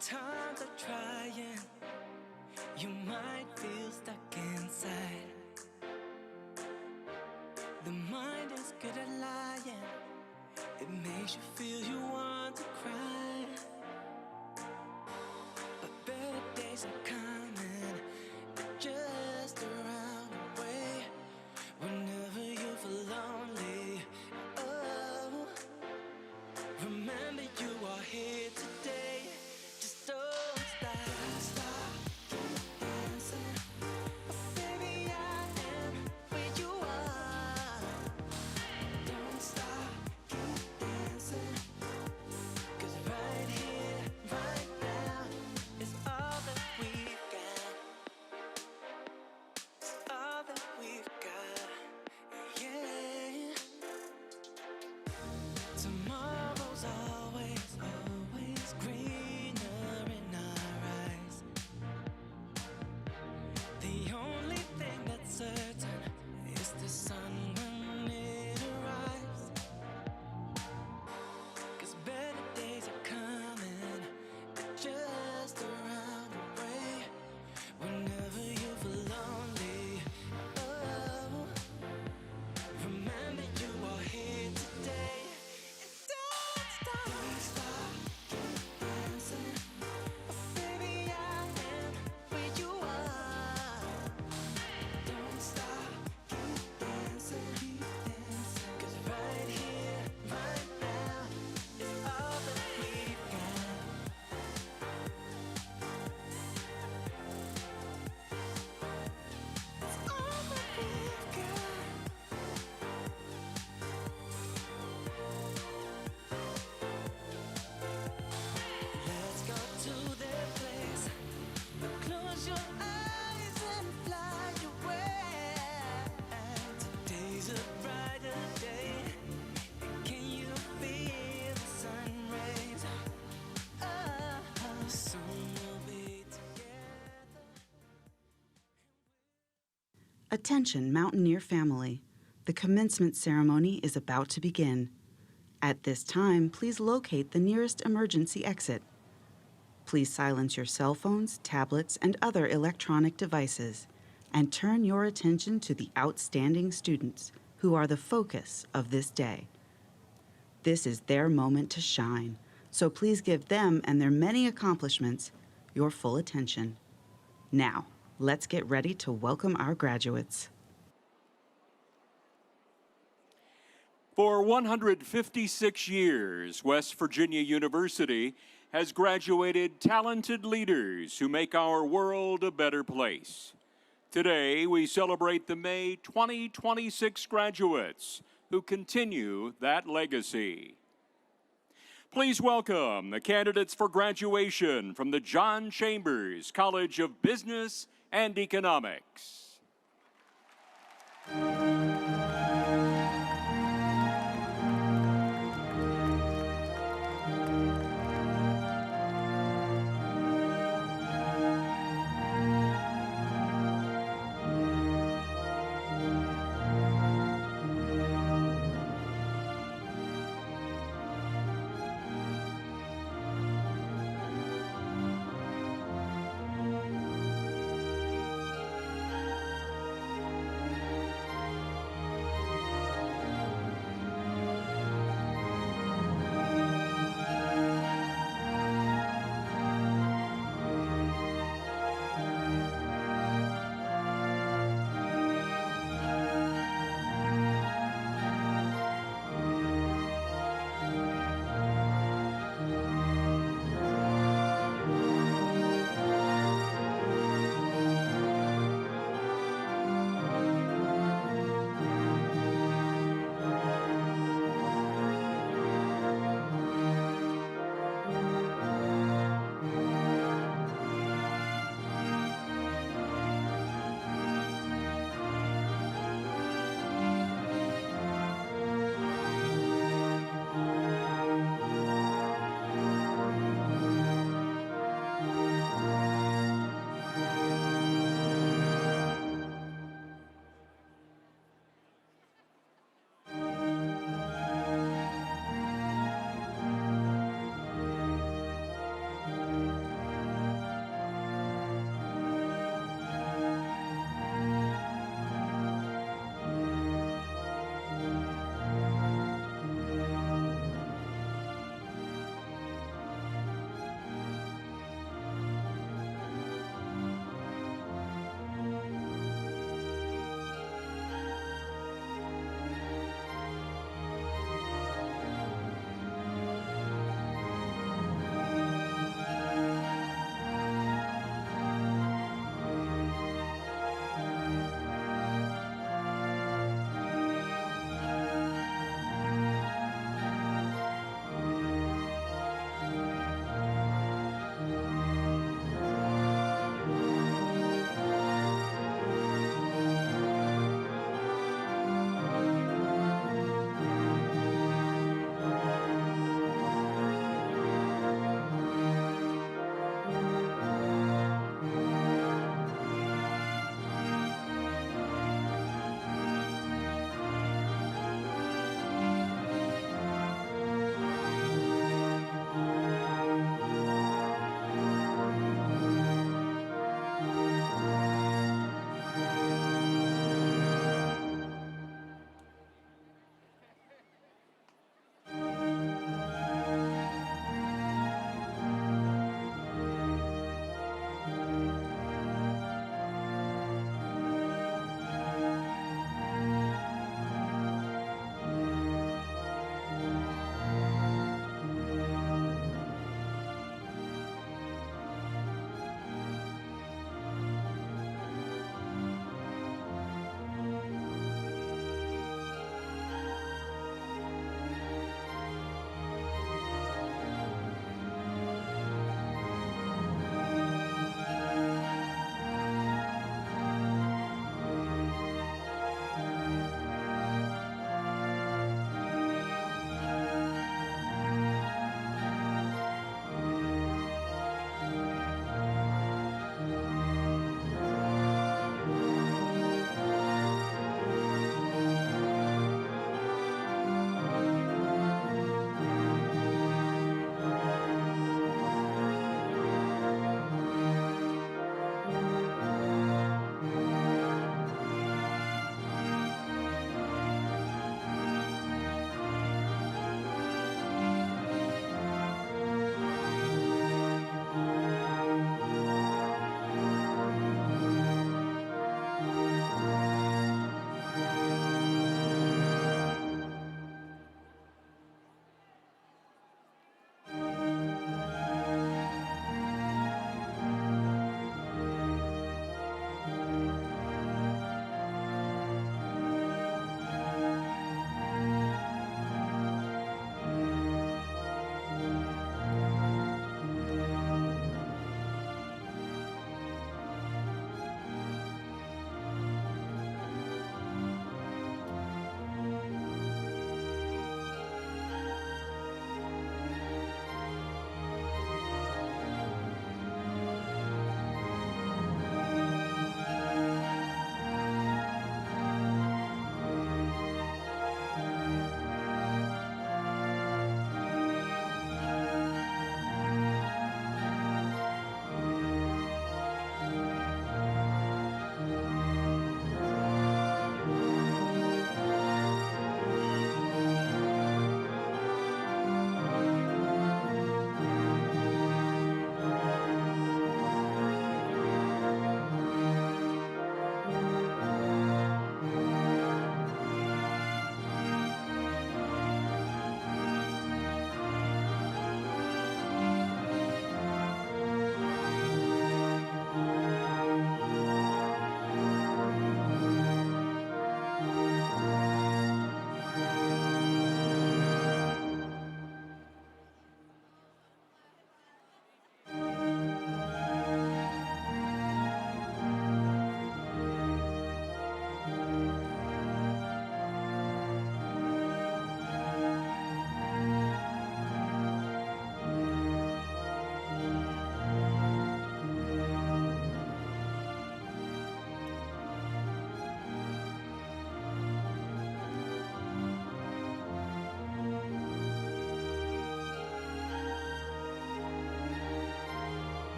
Sometimes I try and you might feel stuck inside. The mind is good at lying. It makes you feel you want to cry. But better days are coming, they're just around the way. Whenever you feel lonely, oh, remember you are here today. Just don't stop, keep dancing. Oh, baby, I am where you are. Don't stop, keep dancing. 'Cause right here, right now, is all that we've got. It's all that we've got. Yeah. Tomorrow's always greener in our eyes. The only thing that's certain is the sun when it arrives. 'Cause better days are coming, they're just around the way. Whenever you feel lonely, oh, remember you are here today. And don't stop, keep dancing. Oh, baby, I am where you are. Don't stop, keep dancing. 'Cause right here, right now, is all that we've got. It's all that we've got. Let's go to their place. Close your eyes and fly away. Today's a brighter day. Can you feel the sun rays? Oh, soon we'll be together. Attention, Mountaineer family. The commencement ceremony is about to begin. At this time, please locate the nearest emergency exit. Please silence your cell phones, tablets, and other electronic devices, and turn your attention to the outstanding students who are the focus of this day. This is their moment to shine, so please give them and their many accomplishments your full attention. Now, let's get ready to welcome our graduates. For 156 years, West Virginia University has graduated talented leaders who make our world a better place. Today, we celebrate the May 2026 graduates who continue that legacy. Please welcome the candidates for graduation from the John Chambers College of Business and Economics.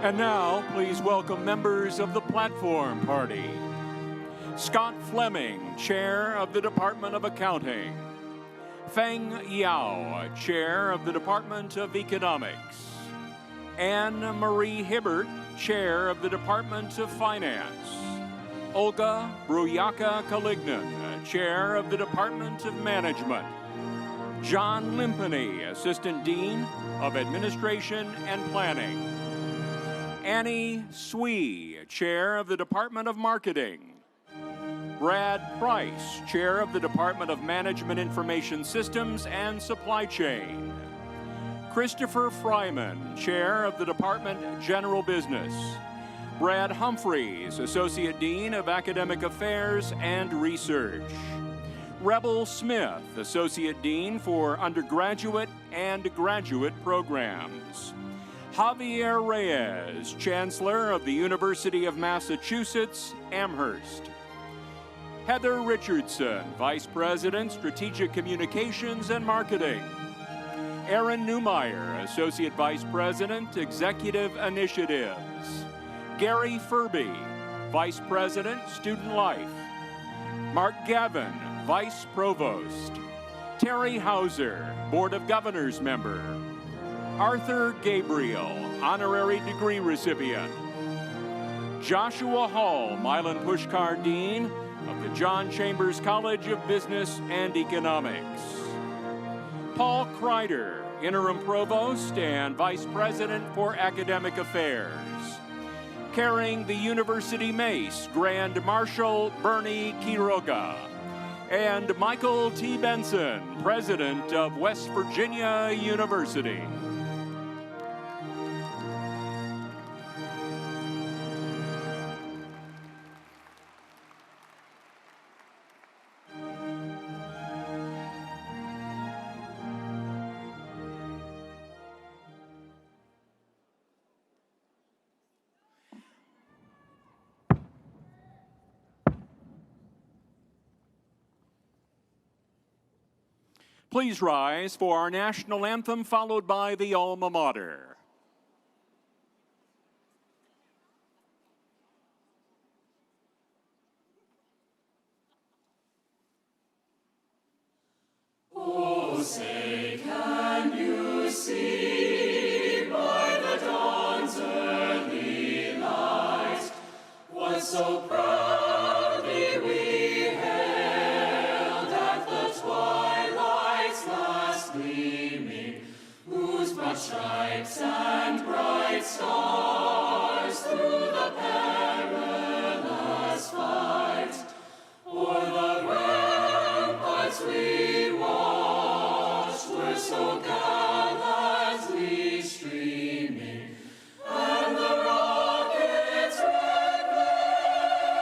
And now, please welcome members of the Platform Party. Scott Fleming, Chair of the Department of Accounting. Feng Yao, Chair of the Department of Economics. Anne Marie Hibbert, Chair of the Department of Finance. Olga Bruyaka-Kalignan, Chair of the Department of Management. John Limpany, Assistant Dean of Administration and Planning. Annie Swee, Chair of the Department of Marketing. Brad Price, Chair of the Department of Management Information Systems and Supply Chain. Christopher Fryman, Chair of the Department General Business. Brad Humphreys, Associate Dean of Academic Affairs and Research. Rebel Smith, Associate Dean for Undergraduate and Graduate Programs. Javier Reyes, Chancellor of the University of Massachusetts, Amherst. Heather Richardson, Vice President, Strategic Communications and Marketing. Aaron Newmeyer, Associate Vice President, Executive Initiatives. Gary Furby, Vice President, Student Life. Mark Gavin, Vice Provost. Terry Hauser, Board of Governors Member. Arthur Gabriel, Honorary Degree Recipient. Joshua Hall, Milan Pushkar Dean of the John Chambers College of Business and Economics. Paul Kreider, Interim Provost and Vice President for Academic Affairs. Carrying the University Mace, Grand Marshal Bernie Quiroga. And Michael T. Benson, President of West Virginia University. Please rise for our national anthem, followed by the alma mater. Oh, say, can you see by the dawn's early light what so proudly we hailed at the twilight's last gleaming, whose broad stripes and bright stars through the perilous fight o'er the ramparts we watched were so gallantly streaming, and the rocket's red glare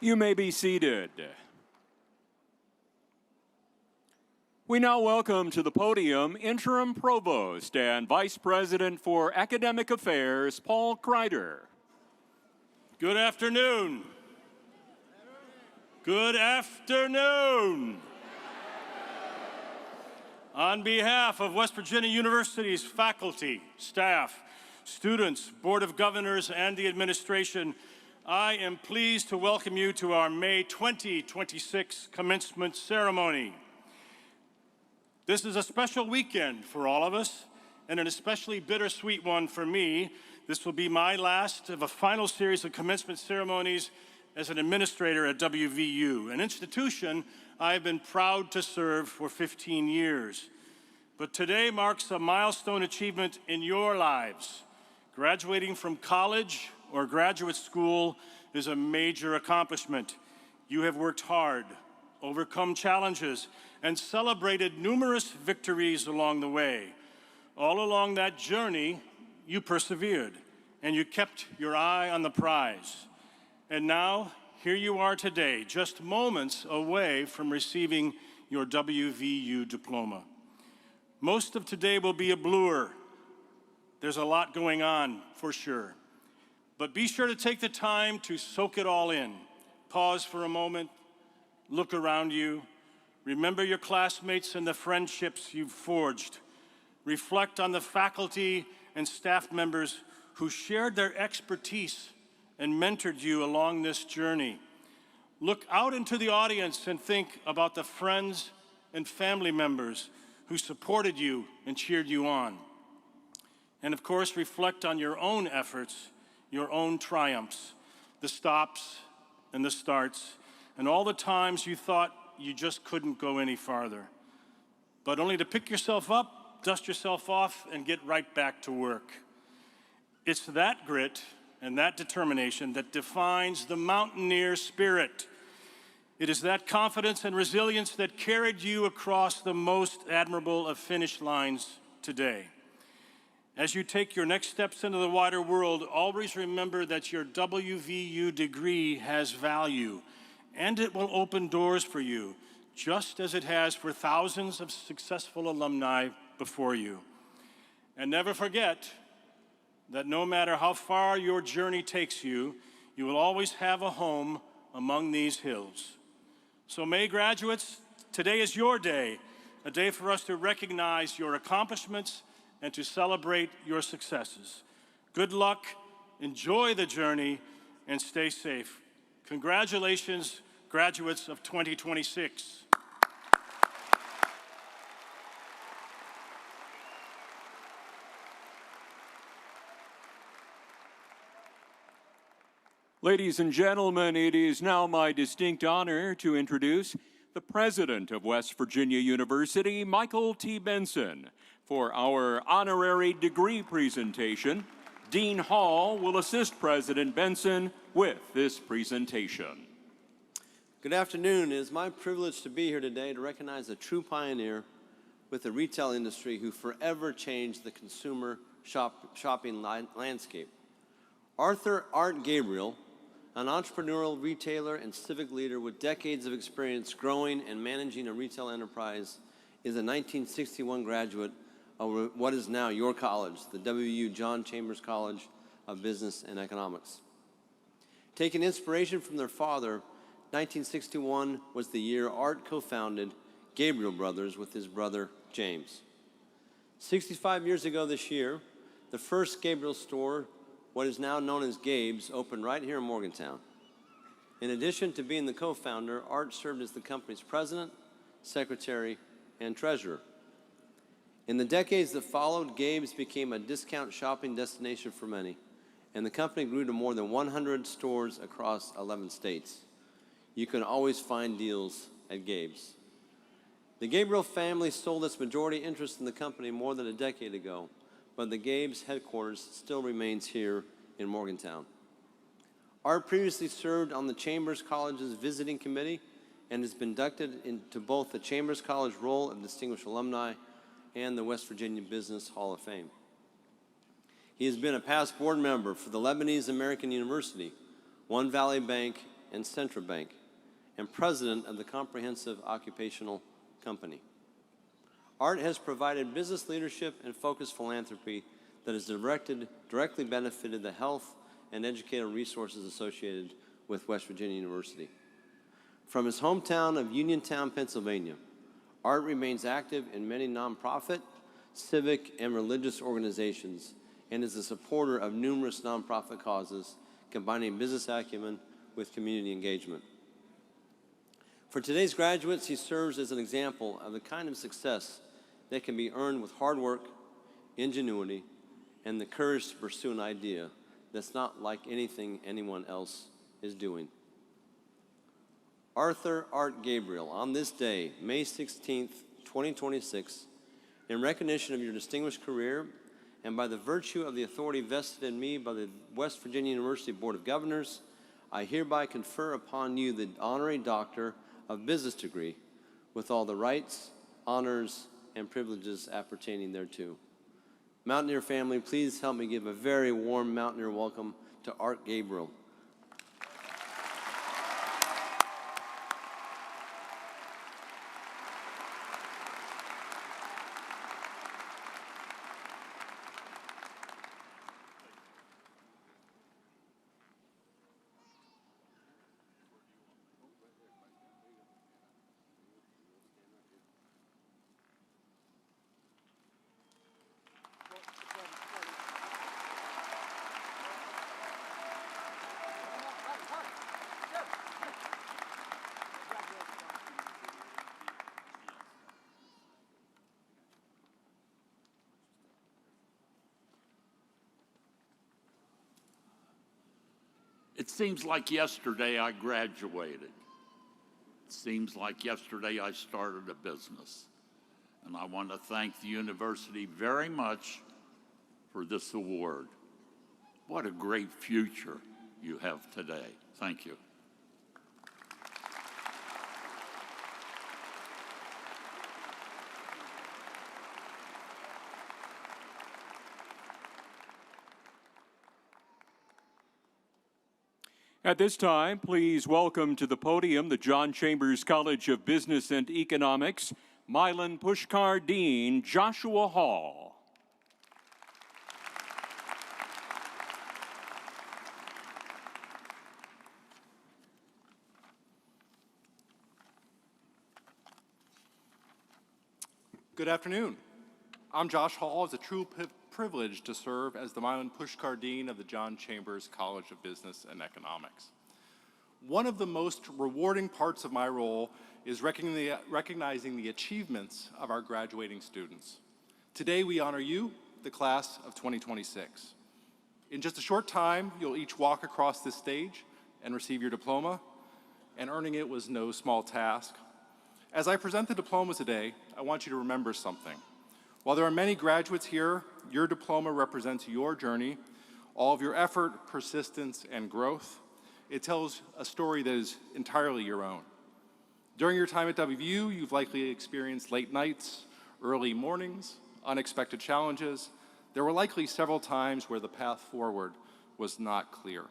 You may be seated. We now welcome to the podium Interim Provost and Vice President for Academic Affairs, Paul Kreider. Good afternoon. Good afternoon. On behalf of West Virginia University's faculty, staff, students, Board of Governors, and the administration, I am pleased to welcome you to our May 2026 commencement ceremony. This is a special weekend for all of us, and an especially bittersweet one for me. This will be my last of a final series of commencement ceremonies as an administrator at WVU, an institution I have been proud to serve for 15 years. But today marks a milestone achievement in your lives. Graduating from college or graduate school is a major accomplishment. You have worked hard, overcome challenges, and celebrated numerous victories along the way. All along that journey, you persevered, and you kept your eye on the prize. And now, here you are today, just moments away from receiving your WVU diploma. Most of today will be a blur. There's a lot going on, for sure. But be sure to take the time to soak it all in. Pause for a moment, look around you, remember your classmates and the friendships you've forged. Reflect on the faculty and staff members who shared their expertise and mentored you along this journey. Look out into the audience and think about the friends and family members who supported you and cheered you on. And of course, reflect on your own efforts, your own triumphs, the stops and the starts, and all the times you thought you just couldn't go any farther. But only to pick yourself up, dust yourself off, and get right back to work. It's that grit and that determination that defines the mountaineer spirit. It is that confidence and resilience that carried you across the most admirable of finish lines today. As you take your next steps into the wider world, always remember that your WVU degree has value, and it will open doors for you, just as it has for thousands of successful alumni before you. And never forget that no matter how far your journey takes you, you will always have a home among these hills. So May graduates, today is your day, a day for us to recognize your accomplishments and to celebrate your successes. Good luck, enjoy the journey, and stay safe. Congratulations, graduates of 2026. Ladies and gentlemen, it is now my distinct honor to introduce the President of West Virginia University, Michael T. Benson. For our honorary degree presentation, Dean Hall will assist President Benson with this presentation. Good afternoon. It is my privilege to be here today to recognize a true pioneer with the retail industry who forever changed the consumer shopping landscape. Arthur Art Gabriel, an entrepreneurial retailer and civic leader with decades of experience growing and managing a retail enterprise, is a 1961 graduate of what is now your college, the WVU John Chambers College of Business and Economics. Taking inspiration from their father, 1961 was the year Art co-founded Gabriel Brothers with his brother James. 65 years ago this year, the first Gabriel store, what is now known as Gabe's, opened right here in Morgantown. In addition to being the co-founder, Art served as the company's president, secretary, and treasurer. In the decades that followed, Gabe's became a discount shopping destination for many, and the company grew to more than 100 stores across 11 states. You can always find deals at Gabe's. The Gabriel family sold its majority interest in the company more than a decade ago, but the Gabe's headquarters still remains here in Morgantown. Art previously served on the Chambers College's visiting committee and has been inducted into both the Chambers College Roll of Distinguished Alumni and the West Virginia Business Hall of Fame. He has been a past board member for the Lebanese American University, One Valley Bank, and Centra Bank, and president of the Comprehensive Occupational Company. Art has provided business leadership and focused philanthropy that has directly benefited the health and educational resources associated with West Virginia University. From his hometown of Uniontown, Pennsylvania, Art remains active in many nonprofit, civic, and religious organizations and is a supporter of numerous nonprofit causes, combining business acumen with community engagement. For today's graduates, he serves as an example of the kind of success that can be earned with hard work, ingenuity, and the courage to pursue an idea that's not like anything anyone else is doing. Arthur Art Gabriel, on this day, May 16th, 2026, in recognition of your distinguished career and by the virtue of the authority vested in me by the West Virginia University Board of Governors, I hereby confer upon you the Honorary Doctor of Business degree with all the rights, honors, and privileges appertaining thereto. Mountaineer family, please help me give a very warm Mountaineer welcome to Art Gabriel. It seems like yesterday I graduated. It seems like yesterday I started a business. And I want to thank the university very much for this award. What a great future you have today. Thank you. At this time, please welcome to the podium the John Chambers College of Business and Economics, Milan Pushkar Dean Joshua Hall. Good afternoon. I'm Josh Hall. It's a true privilege to serve as the Milan Pushkar Dean of the John Chambers College of Business and Economics. One of the most rewarding parts of my role is recognizing the achievements of our graduating students. Today we honor you, the class of 2026. In just a short time, you'll each walk across this stage and receive your diploma, and earning it was no small task. As I present the diploma today, I want you to remember something. While there are many graduates here, your diploma represents your journey, all of your effort, persistence, and growth. It tells a story that is entirely your own. During your time at WVU, you've likely experienced late nights, early mornings, unexpected challenges. There were likely several times where the path forward was not clear.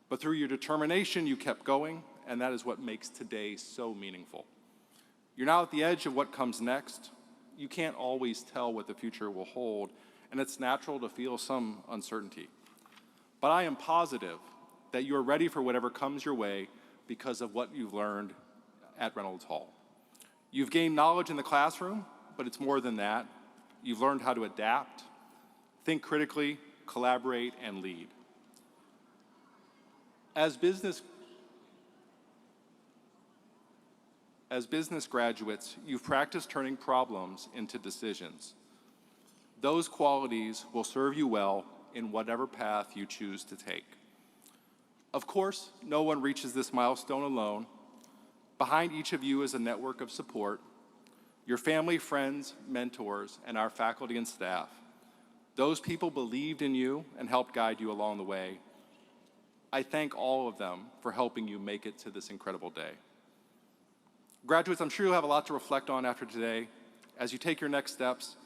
But through your determination, you kept going, and that is what makes today so meaningful. You're now at the edge of what comes next. You can't always tell what the future will hold, and it's natural to feel some uncertainty. But I am positive that you are ready for whatever comes your way because of what you've learned at Reynolds Hall. You've gained knowledge in the classroom, but it's more than that. You've learned how to adapt, think critically, collaborate, and lead. As business graduates, you've practiced turning problems into decisions. Those qualities will serve you well in whatever path you choose to take. Of course, no one reaches this milestone alone. Behind each of you is a network of support, your family, friends, mentors, and our faculty and staff. Those people believed in you and helped guide you along the way. I thank all of them for helping you make it to this incredible day. Graduates, I'm sure you'll have a lot to reflect on after today. As you take your next steps,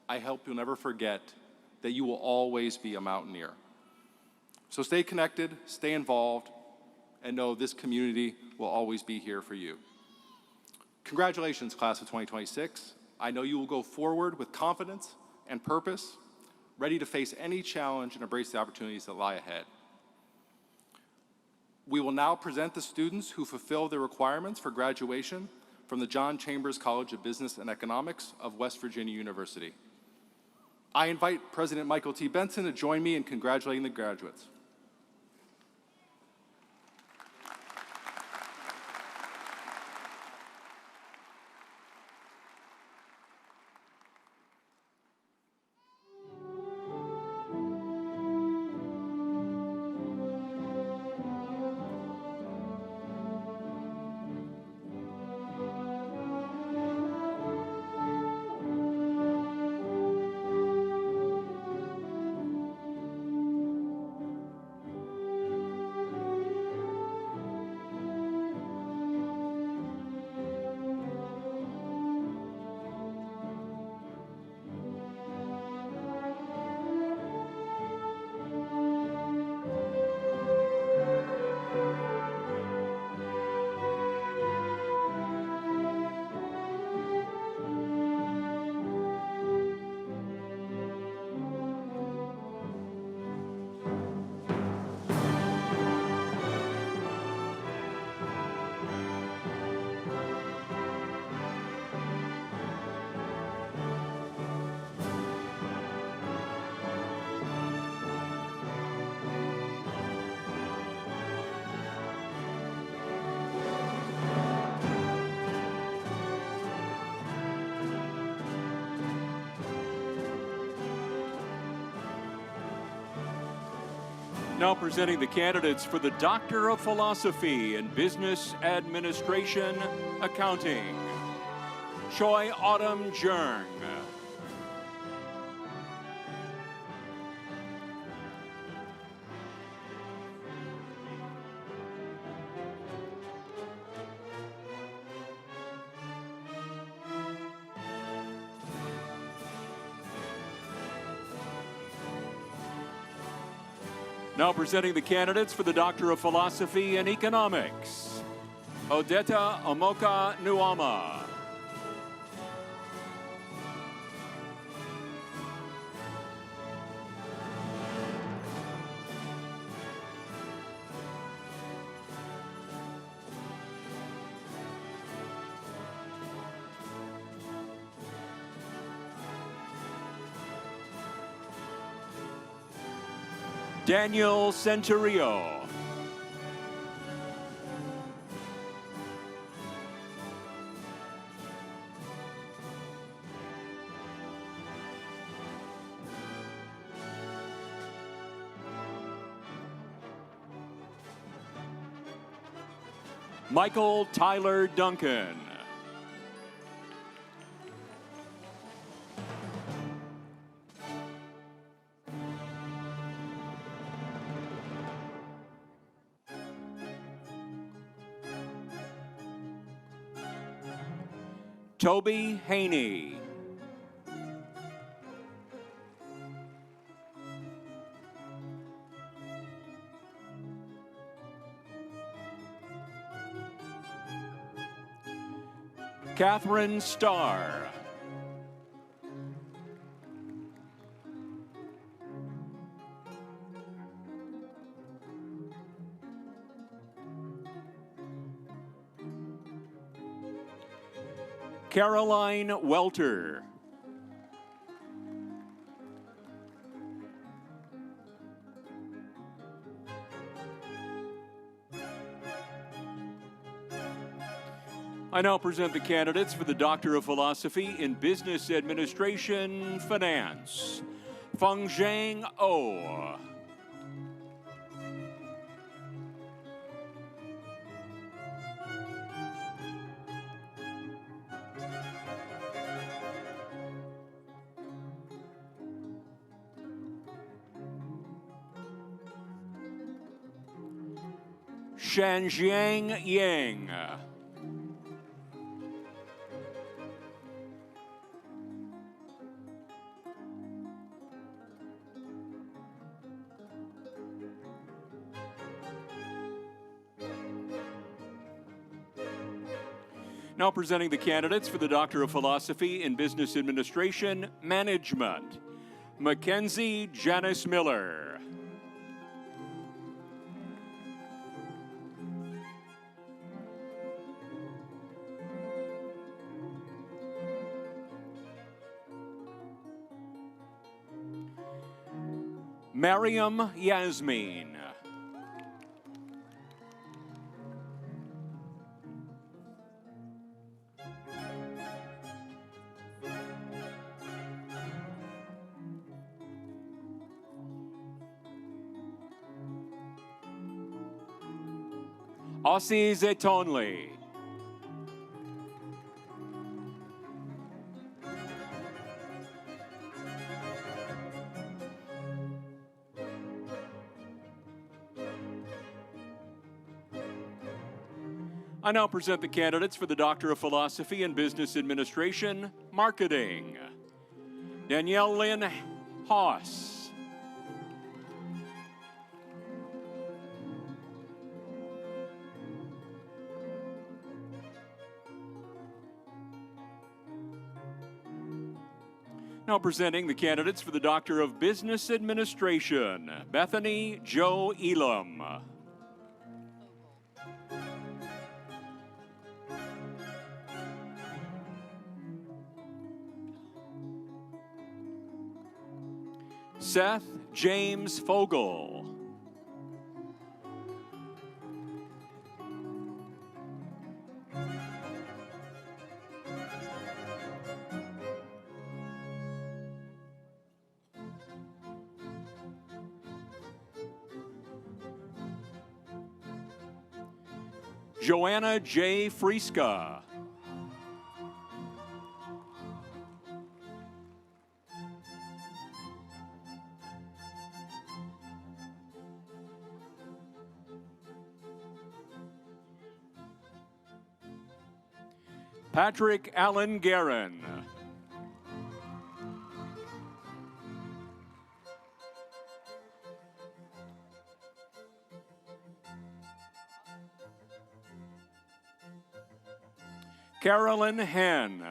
I hope you'll never forget that you will always be a Mountaineer. So stay connected, stay involved, and know this community will always be here for you. Congratulations, class of 2026. I know you will go forward with confidence and purpose, ready to face any challenge and embrace the opportunities that lie ahead. We will now present the students who fulfill the requirements for graduation from the John Chambers College of Business and Economics of West Virginia University. I invite President Michael T. Benson to join me in congratulating the graduates. Now presenting the candidates for the Doctor of Philosophy in Business Administration Accounting. Choi Autumn Jung. Now presenting the candidates for the Doctor of Philosophy in Economics. Odetta Omoka Nuama. Daniel Centurio. Michael Tyler Duncan. Toby Haney. Catherine Starr. Caroline Welter. I now present the candidates for the Doctor of Philosophy in Business Administration Finance. Fengzhang Oh. Shanjiang Yang. Now presenting the candidates for the Doctor of Philosophy in Business Administration Management, Mackenzie Janice Miller. Mariam Yasmin. Ossie Zetonli. I now present the candidates for the Doctor of Philosophy in Business Administration, Marketing. Danielle Lynn Haas. Now presenting the candidates for the Doctor of Business Administration, Bethany Jo Elam. Seth James Fogel. Joanna J. Friska. Patrick Allen Guerin. Carolyn Henn.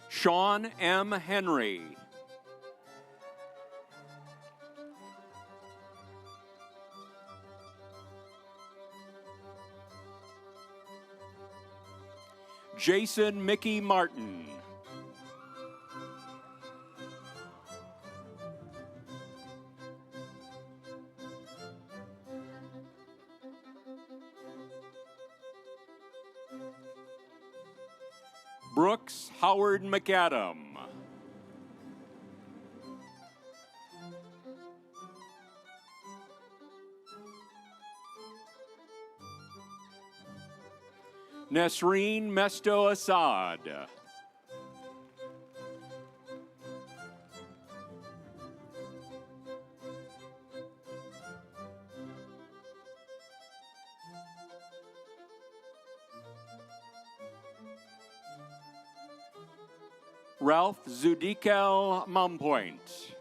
Sean M. Henry. Jason Mickey Martin. Brooks Howard McAdam. Nesreen Mesto Assad. Ralph Zudikel Mumpoint.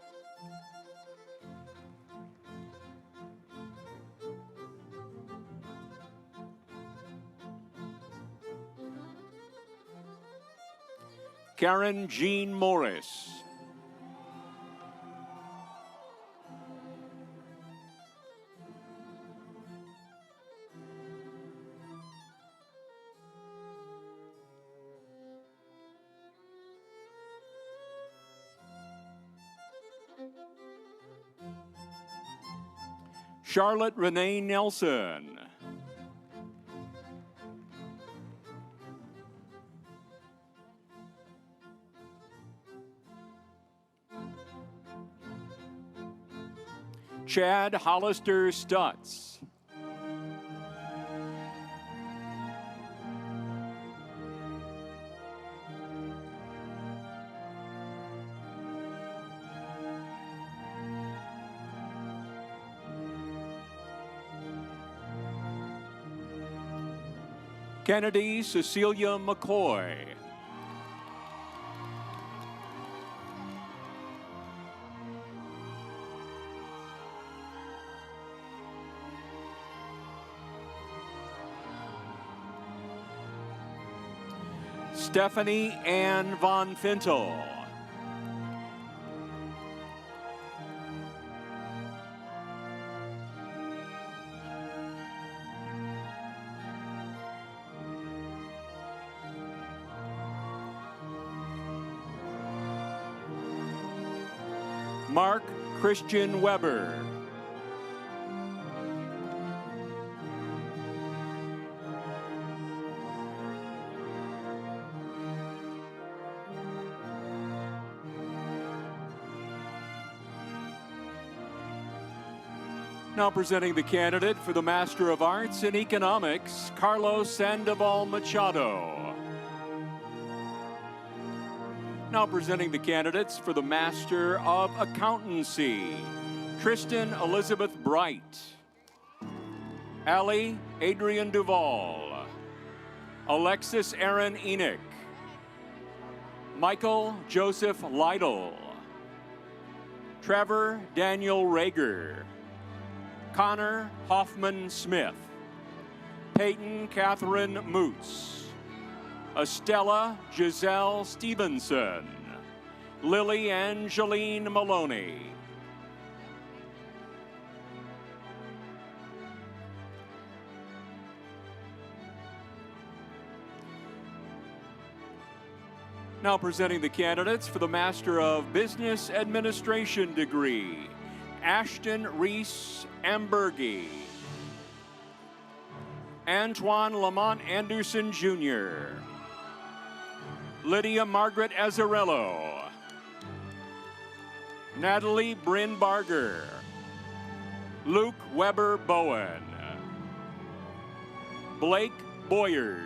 Karen Jean Morris. Charlotte Renee Nelson. Chad Hollister Stutz. Kennedy Cecilia McCoy. Stephanie Ann Von Fintel. Mark Christian Weber. Now presenting the candidate for the Master of Arts in Economics, Carlos Sandoval Machado. Now presenting the candidates for the Master of Accountancy, Tristan Elizabeth Bright, Allie Adrian Duval, Alexis Aaron Enoch, Michael Joseph Lytle, Trevor Daniel Rager, Connor Hoffman Smith, Peyton Catherine Moots, Estella Giselle Stevenson, Lily Angeline Maloney, now presenting the candidates for the Master of Business Administration degree, Ashton Reese Ambergy, Antoine Lamont Anderson Jr., Lydia Margaret Azzarello, Natalie Bryn Barger, Luke Weber Bowen, Blake Boyers,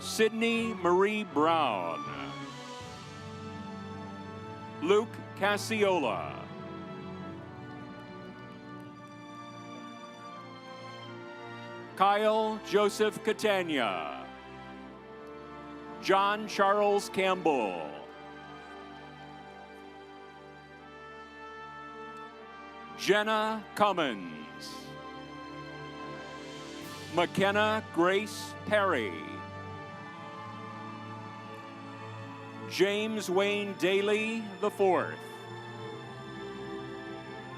Sydney Marie Brown, Luke Cassiola, Kyle Joseph Catania, John Charles Campbell, Jenna Cummins, McKenna Grace Perry, James Wayne Daly IV,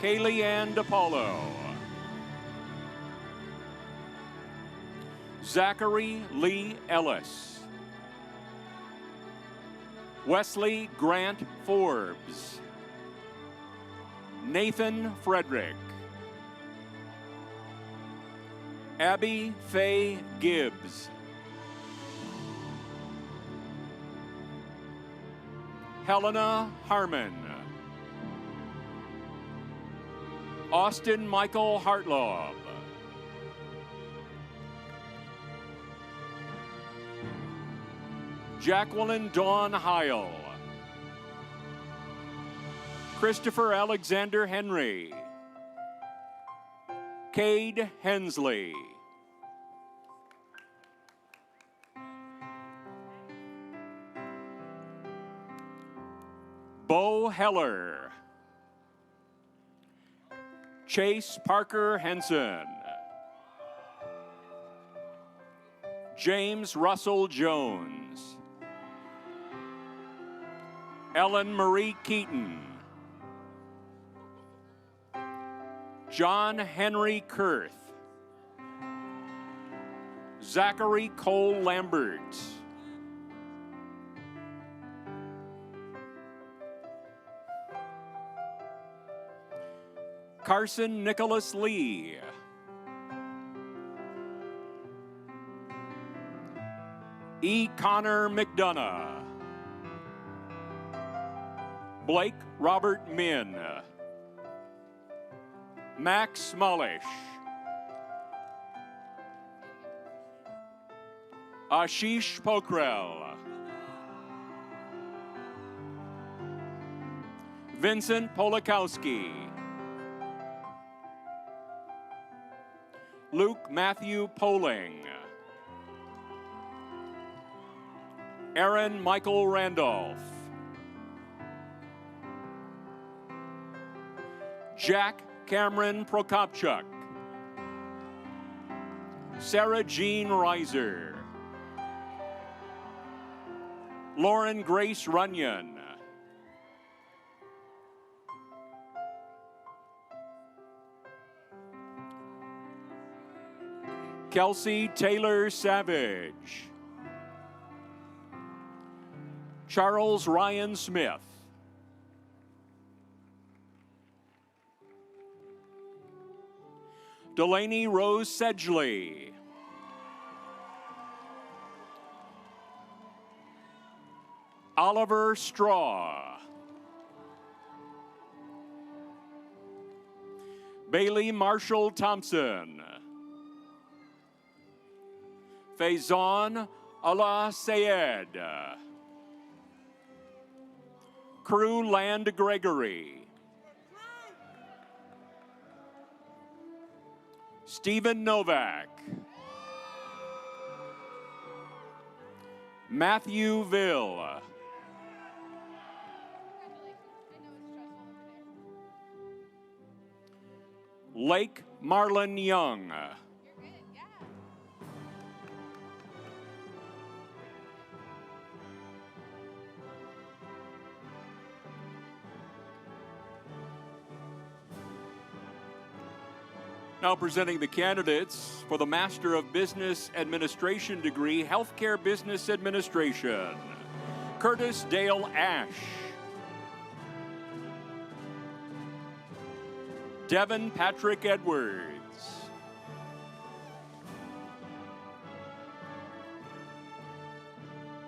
Kaylee Ann DePaulo, Zachary Lee Ellis, Wesley Grant Forbes, Nathan Frederick, Abby Faye Gibbs, Helena Harmon, Austin Michael Hartlaub, Jacqueline Dawn Heil, Christopher Alexander Henry, Cade Hensley, Bo Heller, Chase Parker Henson, James Russell Jones, Ellen Marie Keaton, John Henry Kurth, Zachary Cole Lambert, Carson Nicholas Lee, E. Connor McDonough, Blake Robert Min, Max Smallish, Ashish Pokhrel, Vincent Polakowski, Luke Matthew Poling. Aaron Michael Randolph. Jack Cameron Prokopchuk. Sarah Jean Reiser. Lauren Grace Runyon. Kelsey Taylor Savage. Charles Ryan Smith. Delaney Rose Sedgley. Oliver Straw. Bailey Marshall Thompson. Faison Allah Sayed. Crew Land Gregory. Stephen Novak. Matthew Ville. Lake Marlon Young. Now presenting the candidates for the Master of Business Administration degree, Healthcare Business Administration. Curtis Dale Ash. Devin Patrick Edwards.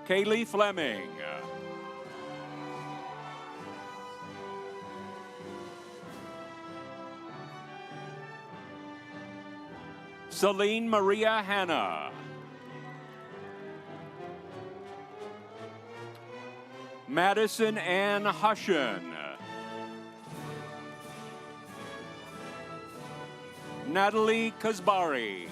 Kaylee Fleming. Celine Maria Hanna. Madison Ann Hushen. Natalie Kazbari.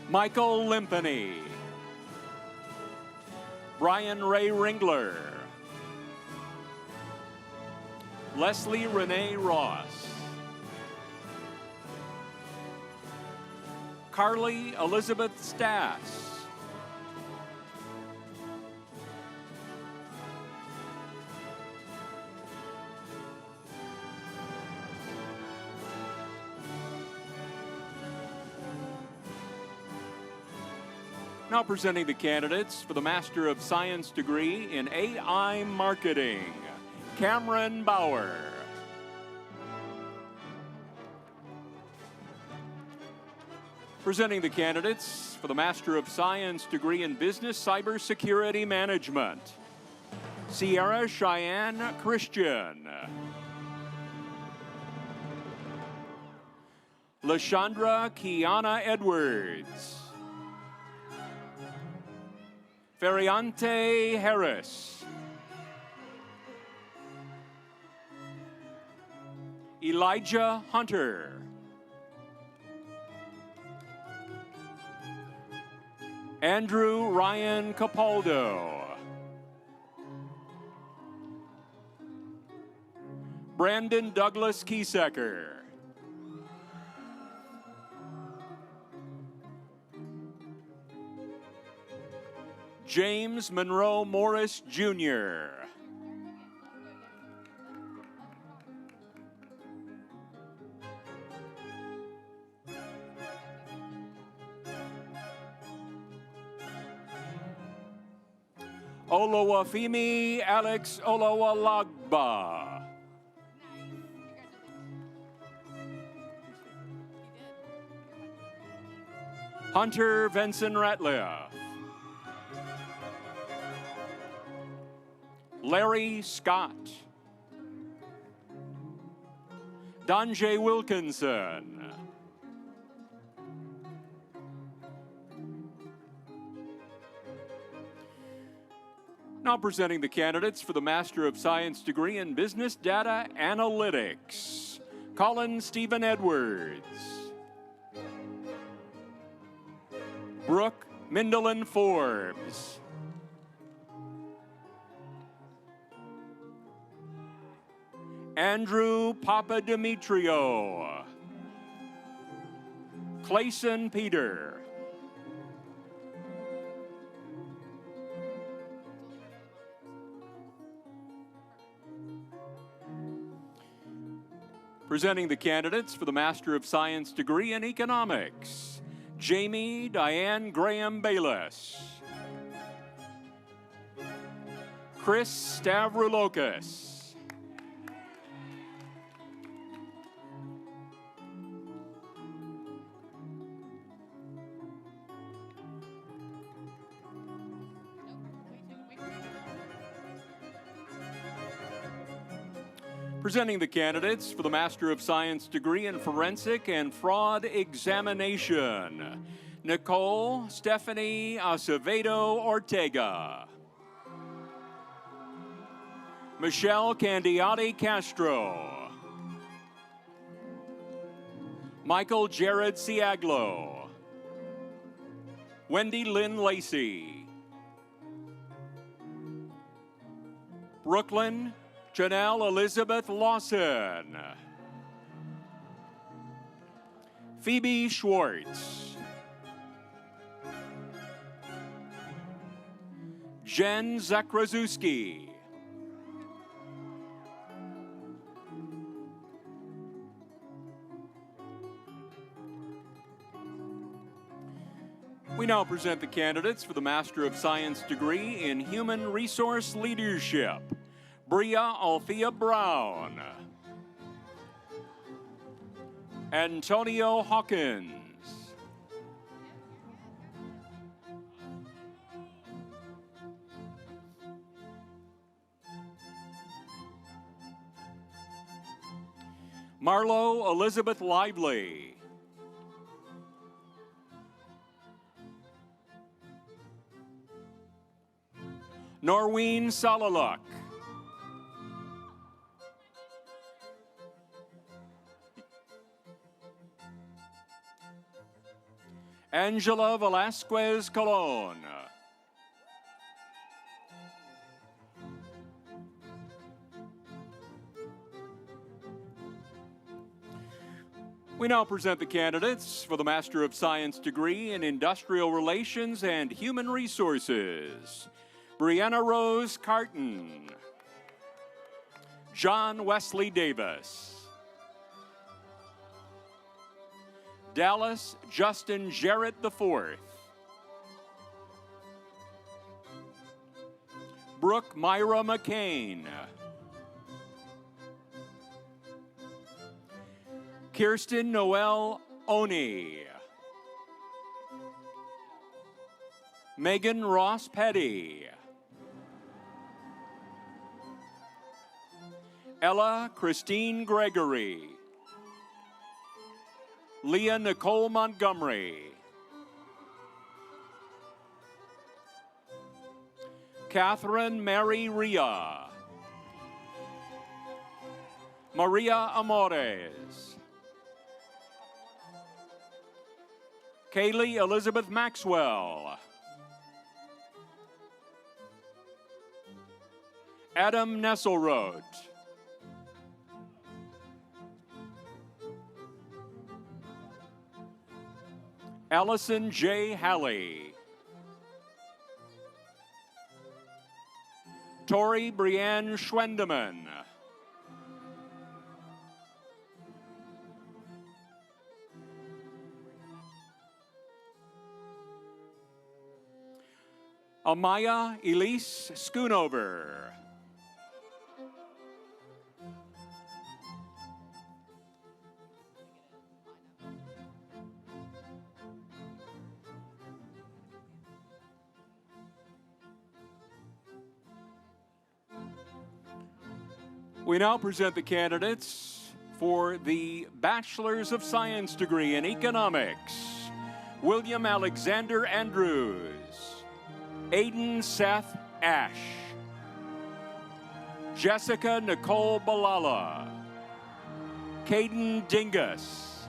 Michael Limpany. Brian Ray Ringler. Leslie Renee Ross. Carly Elizabeth Stass. Now presenting the candidates for the Master of Science degree in AI Marketing. Cameron Bauer. Presenting the candidates for the Master of Science degree in Business Cybersecurity Management. Sierra Cheyenne Christian. LaShondra Kiana Edwards. Feriante Harris. Elijah Hunter. Andrew Ryan Capaldo. Brandon Douglas Kiesecker. James Monroe Morris, Jr. Olowafemi Alex Olowalagba. Hunter Vincent Ratliff. Larry Scott. Donjay Wilkinson. Now presenting the candidates for the Master of Science degree in Business Data Analytics. Colin Stephen Edwards. Brooke Mindolin Forbes. Andrew Papademetrio. Clayson Peter. Presenting the candidates for the Master of Science degree in Economics. Jamie Diane Graham Bayless. Chris Stavroulakis. Presenting the candidates for the Master of Science degree in Forensic and Fraud Examination. Nicole Stephanie Acevedo Ortega. Michelle Candiati Castro. Michael Jared Ciaglo. Wendy Lynn Lacey. Brooklyn Janelle Elizabeth Lawson. Phoebe Schwartz. Jen Zakraszewski. We now present the candidates for the Master of Science degree in Human Resource Leadership. Bria Althea Brown. Antonio Hawkins. Marlo Elizabeth Lively. Norween Salaluk. Angela Velasquez Colon. We now present the candidates for the Master of Science degree in Industrial Relations and Human Resources. Brianna Rose Carton. John Wesley Davis. Dallas Justin Jarrett IV. Brooke Myra McCain. Kirsten Noel Oni. Megan Ross Petty. Ella Christine Gregory. Leah Nicole Montgomery. Catherine Mary Ria. Maria Amores. Kaylee Elizabeth Maxwell. Adam Nesselrode. Allison J. Halley. Tori Brianne Schwendeman. Amaya Elise Schoonover. We now present the candidates for the Bachelor's of Science degree in Economics. William Alexander Andrews. Aiden Seth Ash. Jessica Nicole Balala, Caden Dingus,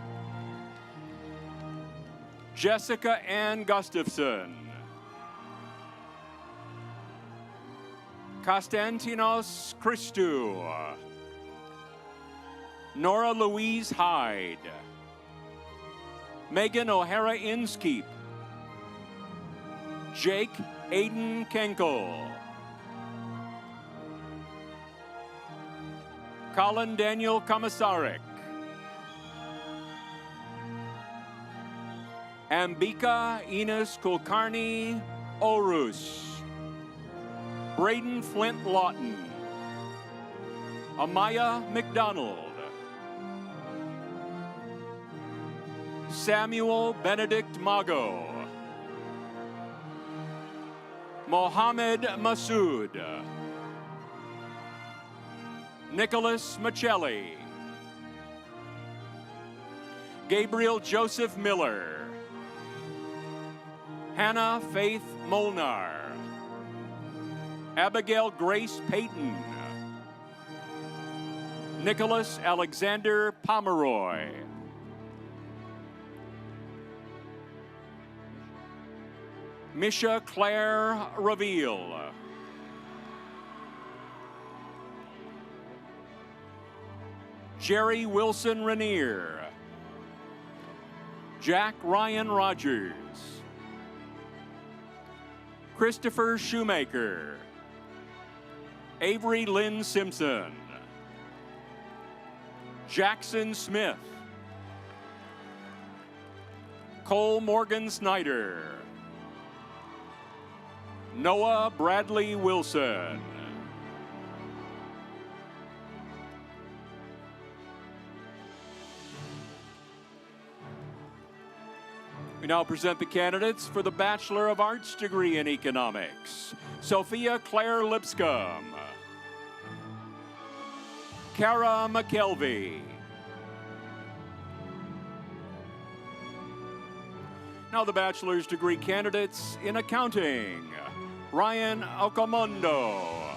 Jessica Ann Gustafson, Konstantinos Christou, Nora Louise Hyde, Megan O'Hara Inskeep, Jake Aiden Kenkel, Colin Daniel Komisarek, Ambika Enos Kulkarni Orus, Braden Flint Lawton, Amaya McDonald, Samuel Benedict Mago, Mohammed Masood, Nicholas Michelli, Gabriel Joseph Miller, Hannah Faith Molnar, Abigail Grace Payton, Nicholas Alexander Pomeroy, Misha Claire Reveal, Jerry Wilson Rainier, Jack Ryan Rogers, Christopher Shoemaker, Avery Lynn Simpson, Jackson Smith, Cole Morgan Snyder, Noah Bradley Wilson, we now present the candidates for the Bachelor of Arts degree in Economics. Sophia Claire Lipscomb, Kara McKelvey. Now the bachelor's degree candidates in accounting. Ryan Okamondo,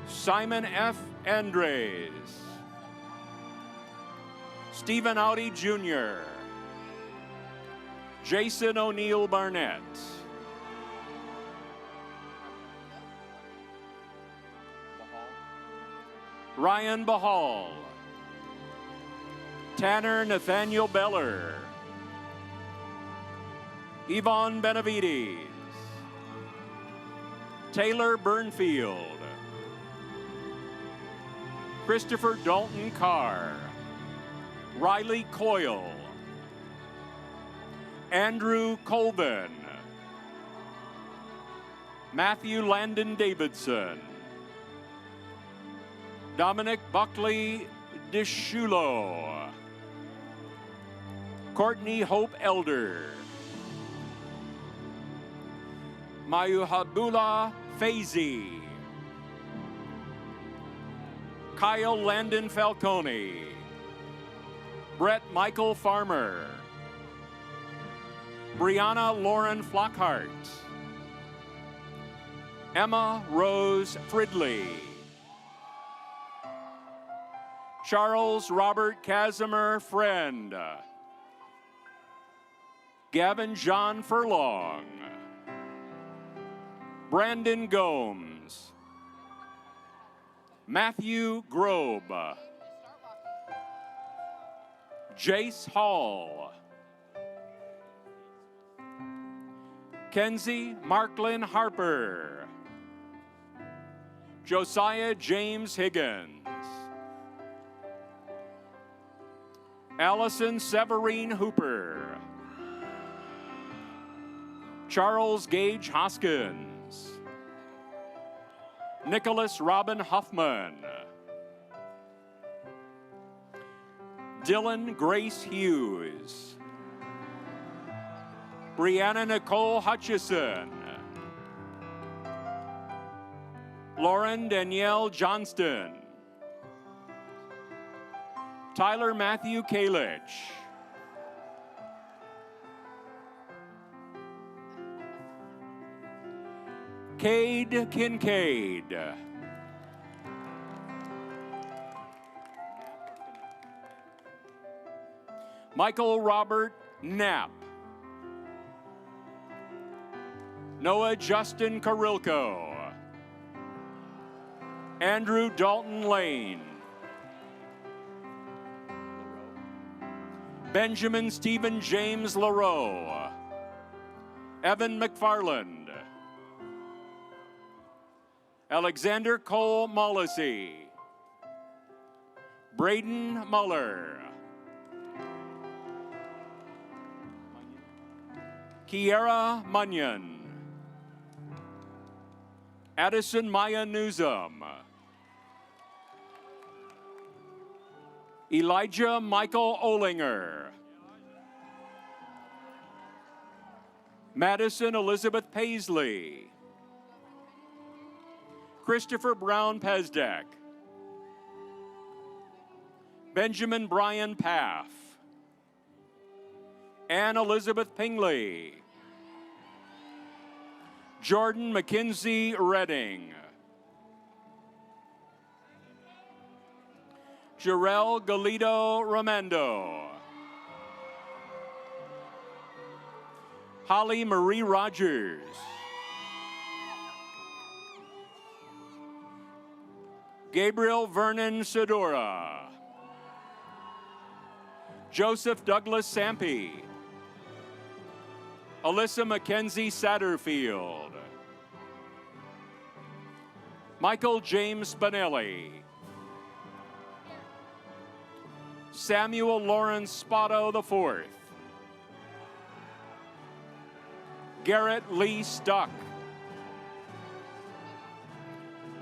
Simon F. Andres, Stephen Audi Jr., Jason O'Neill Barnett, Ryan Bahal, Tanner Nathaniel Beller, Yvonne Benavides, Taylor Burnfield, Christopher Dalton Carr, Riley Coyle, Andrew Colvin, Matthew Landon Davidson, Dominic Buckley Deschulo, Courtney Hope Elder, Mayuhabula Faizi, Kyle Landon Falcone, Brett Michael Farmer, Brianna Lauren Flockhart, Emma Rose Fridley, Charles Robert Casimir Friend, Gavin John Furlong, Brandon Gomes, Matthew Grobe, Jace Hall, Kenzie Marklin Harper, Josiah James Higgins, Allison Severine Hooper, Charles Gage Hoskins, Nicholas Robin Huffman, Dylan Grace Hughes, Brianna Nicole Hutchison, Lauren Danielle Johnston, Tyler Matthew Kalich, Cade Kincaid. Michael Robert Knapp. Noah Justin Carilco. Andrew Dalton Lane. Benjamin Stephen James LaRoe. Evan McFarland. Alexander Cole Mollisey. Braden Muller. Kiera Munyon. Addison Maya Newsom. Elijah Michael Olinger. Madison Elizabeth Paisley. Christopher Brown Pezdek. Benjamin Brian Paff. Ann Elizabeth Pingley. Jordan McKenzie Redding. Jarrell Galido Romando. Holly Marie Rogers. Gabriel Vernon Sedora. Joseph Douglas Sampe. Alyssa Mackenzie Satterfield. Michael James Spinelli. Samuel Lawrence Spotto IV. Garrett Lee Stuck.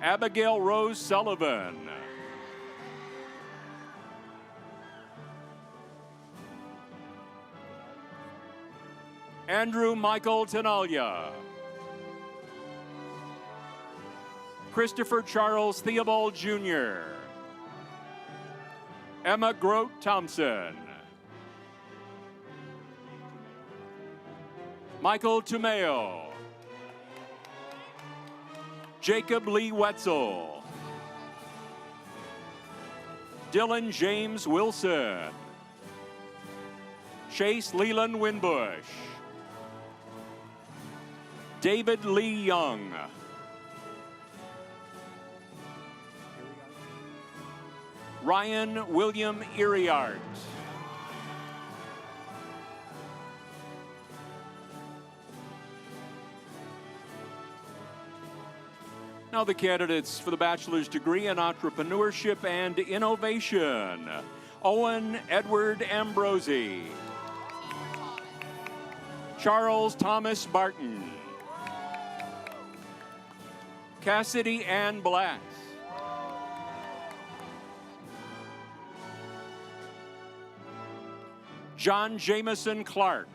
Abigail Rose Sullivan. Andrew Michael Tenaglia. Christopher Charles Theobald Jr. Emma Grote Thompson. Michael Tumeo. Jacob Lee Wetzel. Dylan James Wilson. Chase Leland Winbush. David Lee Young. Ryan William Iriart. Now the candidates for the bachelor's degree in entrepreneurship and innovation. Owen Edward Ambrosi. Charles Thomas Barton. Cassidy Ann Blass. John Jameson Clark.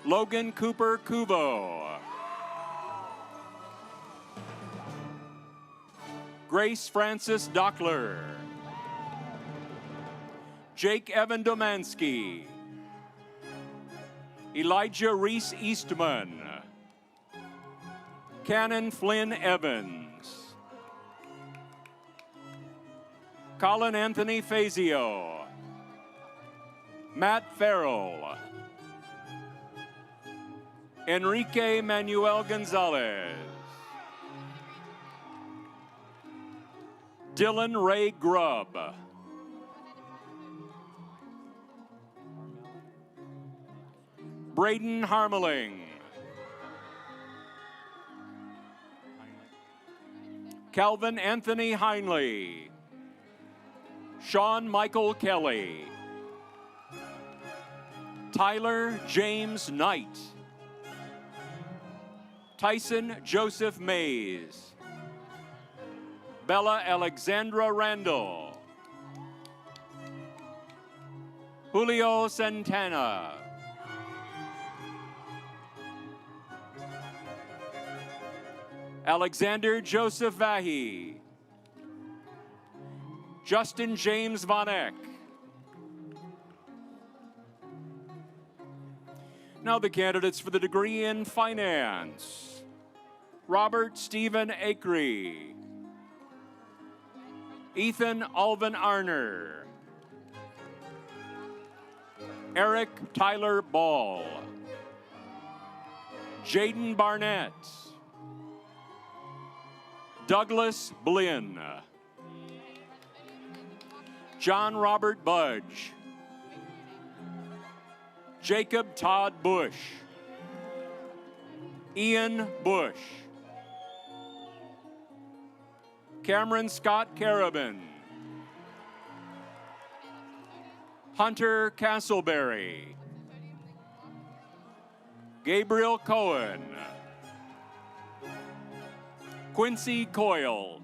Logan Cooper Kubo. Grace Francis Dockler. Jake Evan Domansky. Elijah Reese Eastman. Cannon Flynn Evans. Colin Anthony Fazio. Matt Farrell. Enrique Manuel Gonzalez. Dylan Ray Grubb. Braden Harmeling. Calvin Anthony Heinley. Sean Michael Kelly. Tyler James Knight. Tyson Joseph Mays. Bella Alexandra Randall. Julio Santana. Alexander Joseph Vahi. Justin James Von Eck. Now the candidates for the degree in finance. Robert Stephen Acree. Ethan Alvin Arner. Eric Tyler Ball. Jaden Barnett. Douglas Blinn. John Robert Budge. Jacob Todd Bush. Ian Bush. Cameron Scott Carabin. Hunter Castleberry. Gabriel Cohen. Quincy Coyle.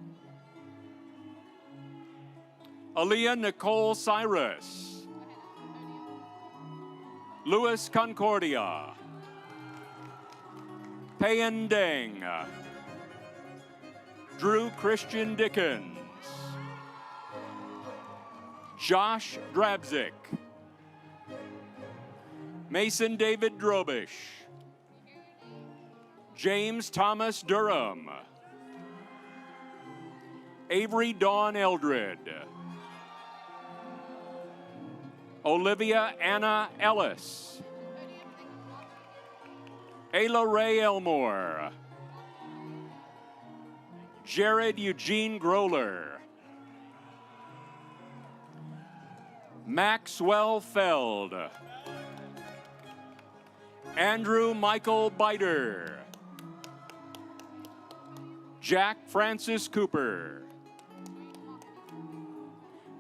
Aaliyah Nicole Cyrus. Louis Concordia. Payan Deng. Drew Christian Dickens. Josh Drabzik. Mason David Drobish. James Thomas Durham. Avery Dawn Eldred. Olivia Anna Ellis. Ayla Ray Elmore. Jared Eugene Groller. Maxwell Feld. Andrew Michael Biter. Jack Francis Cooper.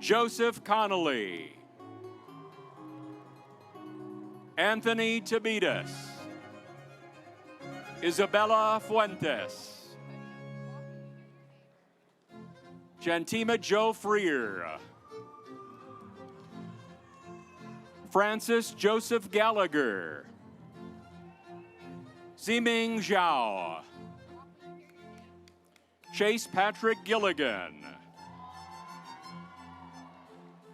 Joseph Connolly. Anthony Tabitas. Isabella Fuentes. Jantima Joe Freer. Francis Joseph Gallagher. Ziming Zhao. Chase Patrick Gilligan.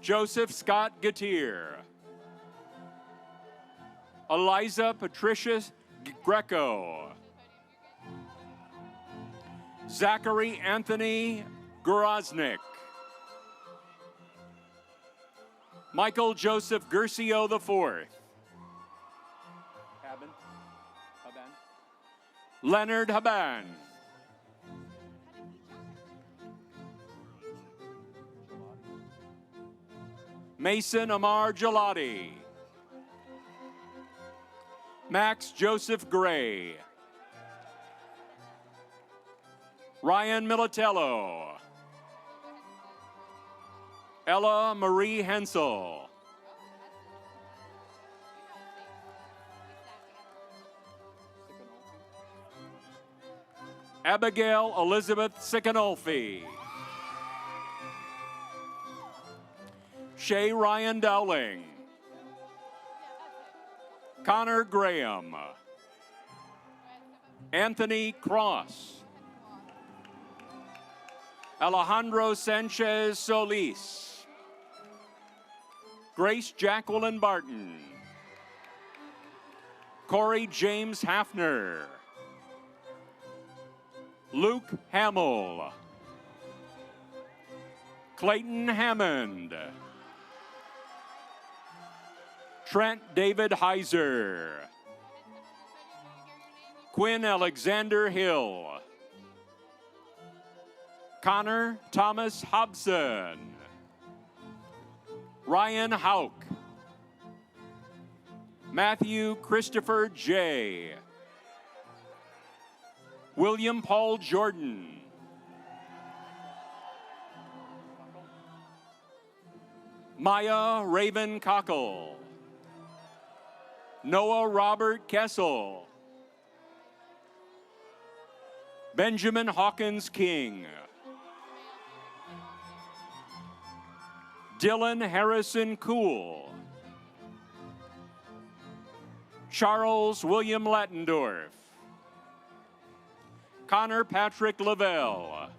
Joseph Scott Gatier. Eliza Patricia Greco. Zachary Anthony Groznik. Michael Joseph Gercio IV. Leonard Haban. Mason Amar Gelati. Max Joseph Gray. Ryan Militello. Ella Marie Hensel. Abigail Elizabeth Sicanolfi. Shay Ryan Dowling. Connor Graham. Anthony Cross. Alejandro Sanchez Solis. Grace Jacqueline Barton. Corey James Hafner. Luke Hamill. Clayton Hammond. Trent David Heiser. Quinn Alexander Hill. Connor Thomas Hobson. Ryan Hauk. Matthew Christopher J. William Paul Jordan. Maya Raven Cockle. Noah Robert Kessel. Benjamin Hawkins King. Dylan Harrison Cool. Charles William Lattendorf. Connor Patrick Lavelle.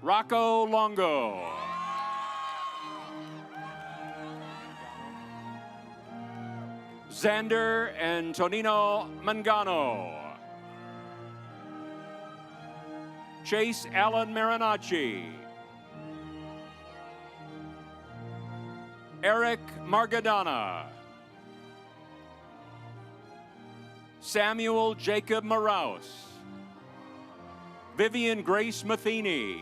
Rocco Longo. Xander Antonino Mangano. Chase Allen Marinacci. Eric Margadana. Samuel Jacob Moraus. Vivian Grace Matheny.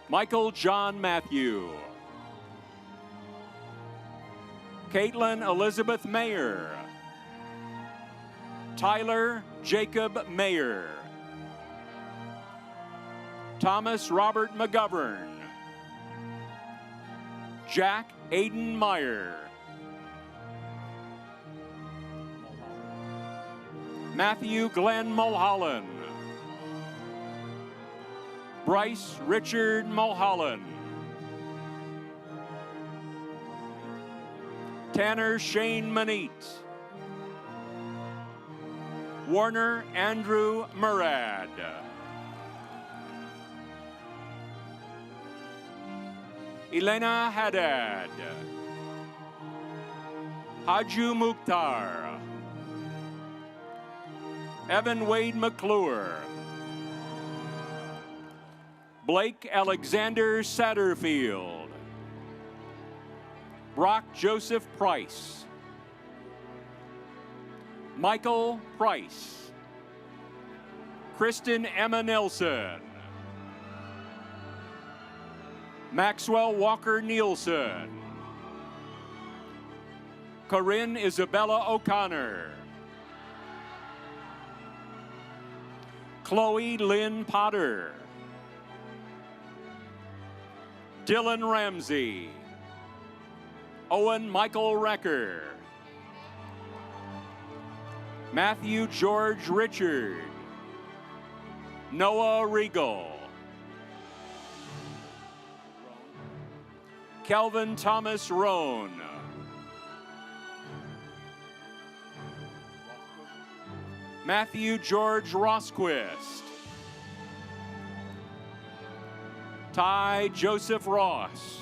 Michael John Matthew. Caitlin Elizabeth Mayer. Tyler Jacob Mayer. Thomas Robert McGovern. Jack Aiden Meyer. Matthew Glenn Mulholland. Bryce Richard Mulholland. Tanner Shane Manette. Warner Andrew Murad. Elena Haddad. Haju Mukhtar. Evan Wade McClure. Blake Alexander Satterfield. Brock Joseph Price. Michael Price. Kristen Emma Nelson. Maxwell Walker Nielsen. Corinne Isabella O'Connor. Chloe Lynn Potter. Dylan Ramsey. Owen Michael Recker. Matthew George Richard. Noah Regal. Kelvin Thomas Roan. Matthew George Rosquist. Ty Joseph Ross.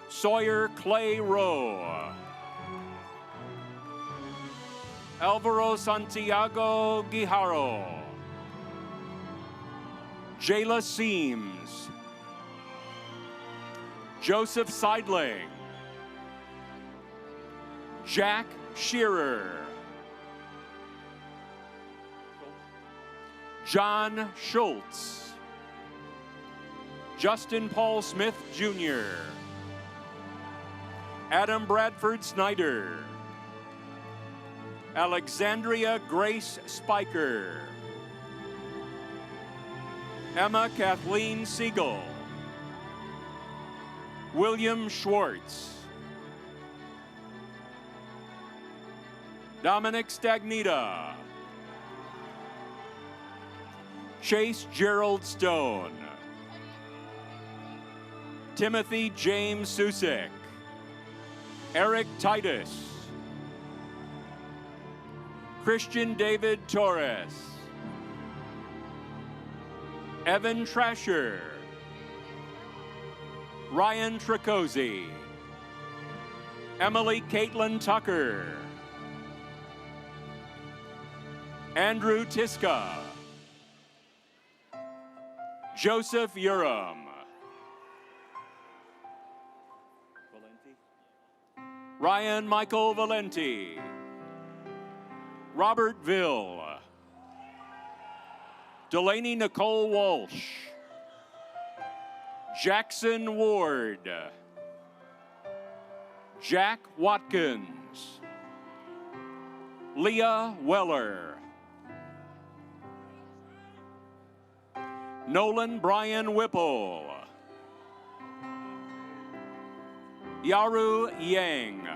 Sawyer Clay Rowe. Alvaro Santiago Guijarro. Jayla Seams. Joseph Seidling. Jack Shearer. John Schultz. Justin Paul Smith Jr. Adam Bradford Snyder. Alexandria Grace Spiker. Emma Kathleen Siegel. William Schwartz. Dominic Stagnita. Chase Gerald Stone. Timothy James Susek. Eric Titus. Christian David Torres. Evan Trasher. Ryan Tricozzi. Emily Caitlin Tucker. Andrew Tiska. Joseph Urim. Ryan Michael Valenti. Robert Ville. Delaney Nicole Walsh. Jackson Ward. Jack Watkins. Leah Weller. Nolan Brian Whipple. Yaru Yang.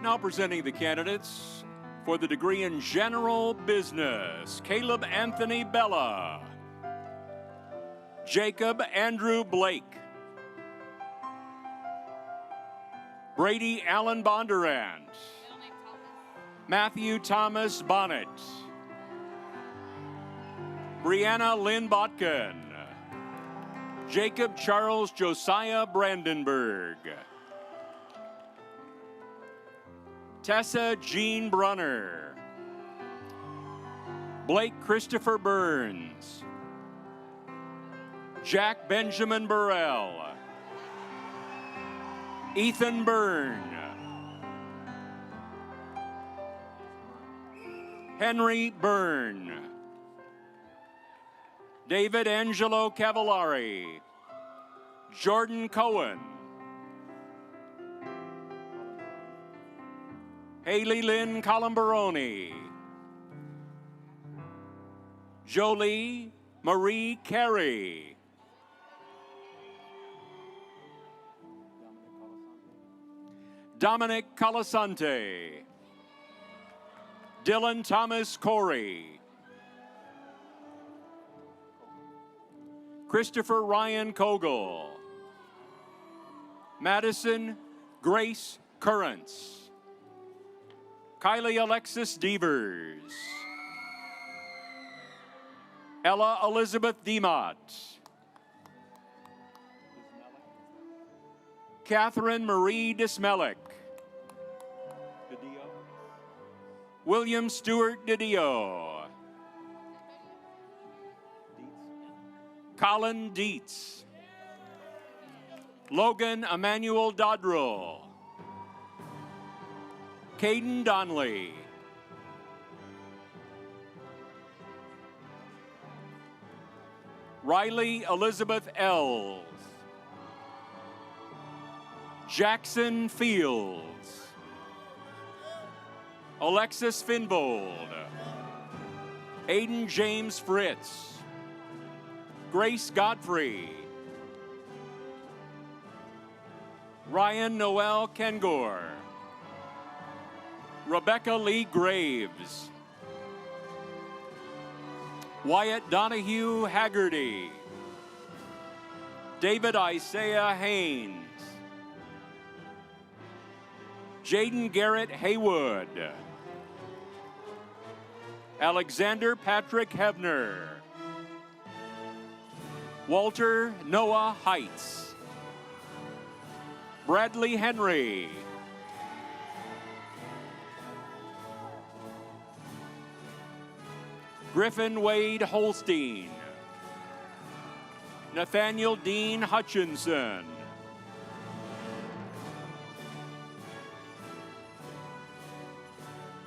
Now presenting the candidates for the degree in General Business, Caleb Anthony Bella. Jacob Andrew Blake. Brady Allen Bondurant. Matthew Thomas Bonnet. Brianna Lynn Botkin. Jacob Charles Josiah Brandenburg. Tessa Jean Brunner. Blake Christopher Burns. Jack Benjamin Burrell. Ethan Byrne. Henry Byrne. David Angelo Cavallari. Jordan Cohen. Haley Lynn Colombaroni. Jolie Marie Carey. Dominic Colasante. Dylan Thomas Corey. Christopher Ryan Kogel. Madison Grace Currents. Kylie Alexis Devers. Ella Elizabeth Demott. Catherine Marie Dismelic. William Stewart Didio. Colin Dietz. Logan Emmanuel Dodrell. Caden Donnelly. Riley Elizabeth Ells. Jackson Fields. Alexis Finbold. Aiden James Fritz. Grace Godfrey. Ryan Noel Kengor. Rebecca Lee Graves. Wyatt Donahue Haggerty. David Isaiah Haynes. Jaden Garrett Haywood. Alexander Patrick Hebner. Walter Noah Heights. Bradley Henry. Griffin Wade Holstein. Nathaniel Dean Hutchinson.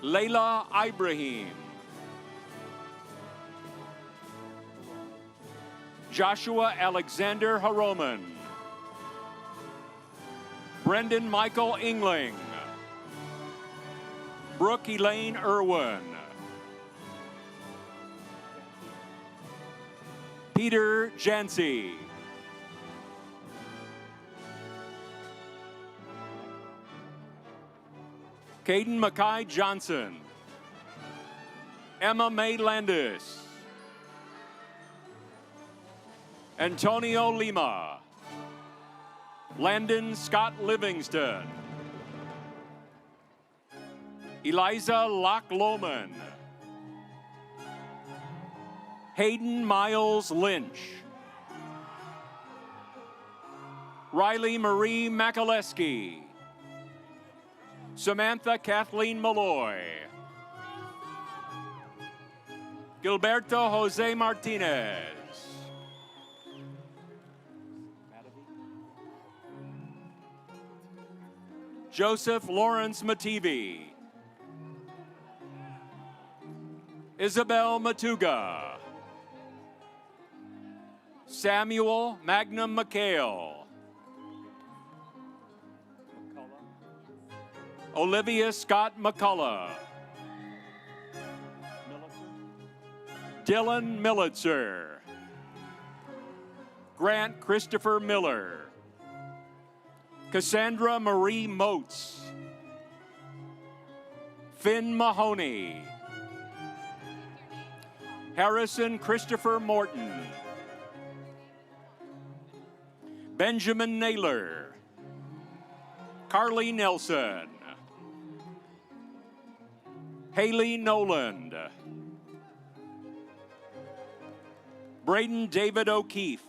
Layla Ibrahim. Joshua Alexander Haroman. Brendan Michael Ingling. Brooke Elaine Irwin. Peter Jancy. Caden Mackay Johnson. Emma May Landis. Antonio Lima. Landon Scott Livingston. Eliza Locke Lohman. Hayden Miles Lynch. Riley Marie Makaleski. Samantha Kathleen Malloy. Gilberto Jose Martinez. Joseph Lawrence Mativi. Isabel Matuga. Samuel Magnum McHale. Olivia Scott McCullough. Dylan Millitzer. Grant Christopher Miller. Cassandra Marie Moats. Finn Mahoney. Harrison Christopher Morton. Benjamin Naylor. Carly Nelson. Haley Noland. Braden David O'Keefe.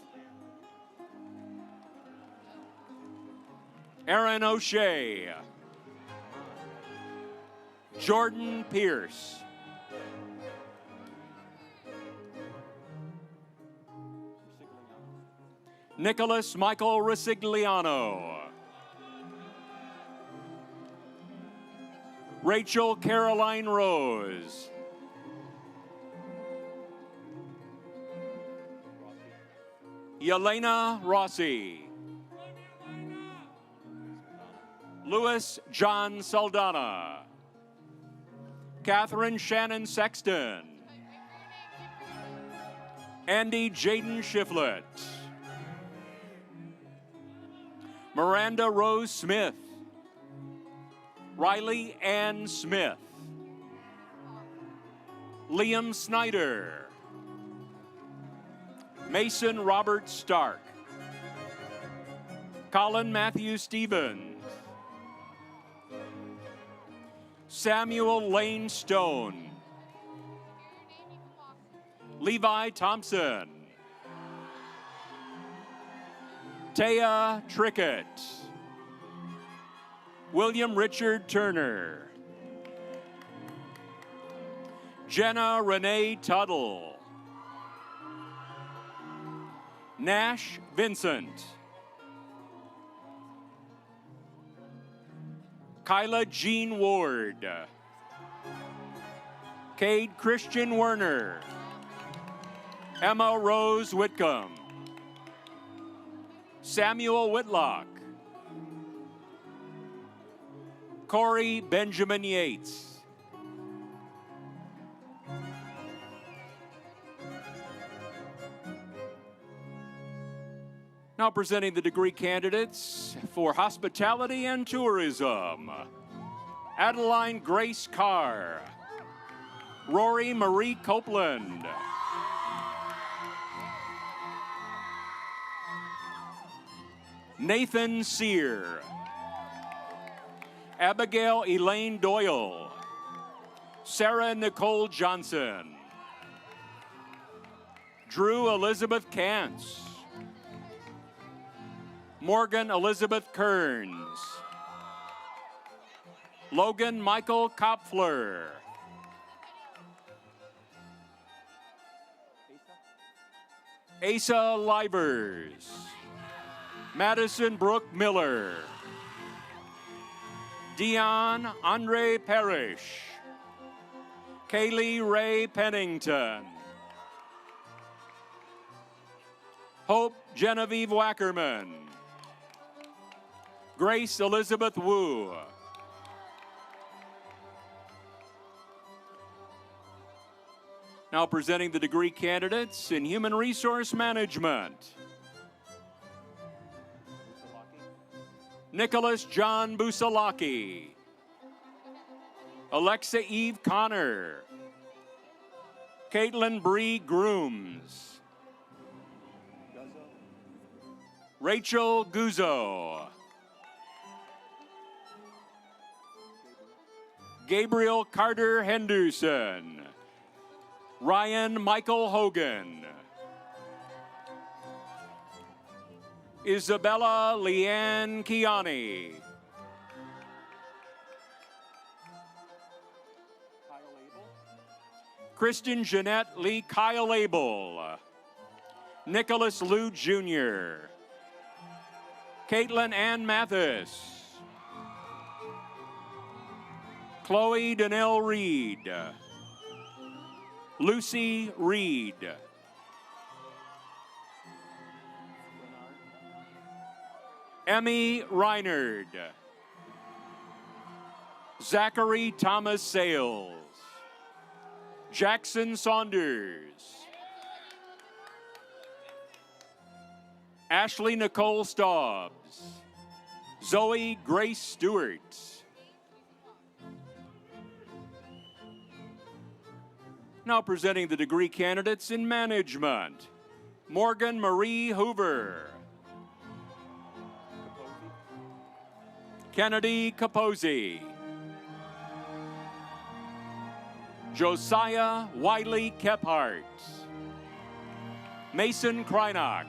Aaron O'Shea. Jordan Pierce. Nicholas Michael Resigliano. Rachel Caroline Rose. Yelena Rossi. Louis John Saldana. Catherine Shannon Sexton. Andy Jaden Shiflett. Miranda Rose Smith. Riley Ann Smith. Liam Snyder. Mason Robert Stark. Colin Matthew Stevens. Samuel Lane Stone. Levi Thompson. Taya Trickett. William Richard Turner. Jenna Renee Tuttle. Nash Vincent. Kyla Jean Ward. Cade Christian Werner. Emma Rose Whitcomb. Samuel Whitlock. Corey Benjamin Yates. Now presenting the degree candidates for hospitality and tourism. Adeline Grace Carr. Rory Marie Copeland. Nathan Sear. Abigail Elaine Doyle. Sarah Nicole Johnson. Drew Elizabeth Kantz. Morgan Elizabeth Kearns. Logan Michael Kopfler. Asa Livers. Madison Brooke Miller. Dion Andre Parrish. Kaylee Ray Pennington. Hope Genevieve Wackerman. Grace Elizabeth Wu. Now presenting the degree candidates in Human Resource Management. Nicholas John Busalaki. Alexa Eve Connor. Caitlin Bree Grooms. Rachel Guzzo. Gabriel Carter Henderson. Ryan Michael Hogan. Isabella Leanne Kiani. Kristen Jeanette Lee Kyle Abel. Nicholas Lou Jr. Caitlin Ann Mathis. Chloe Danelle Reed. Lucy Reed. Emmy Reinard. Zachary Thomas Sales. Jackson Saunders. Ashley Nicole Staubs. Zoe Grace Stewart. Now presenting the degree candidates in management. Morgan Marie Hoover. Kennedy Capozzi. Josiah Wiley Kephart. Mason Krynock.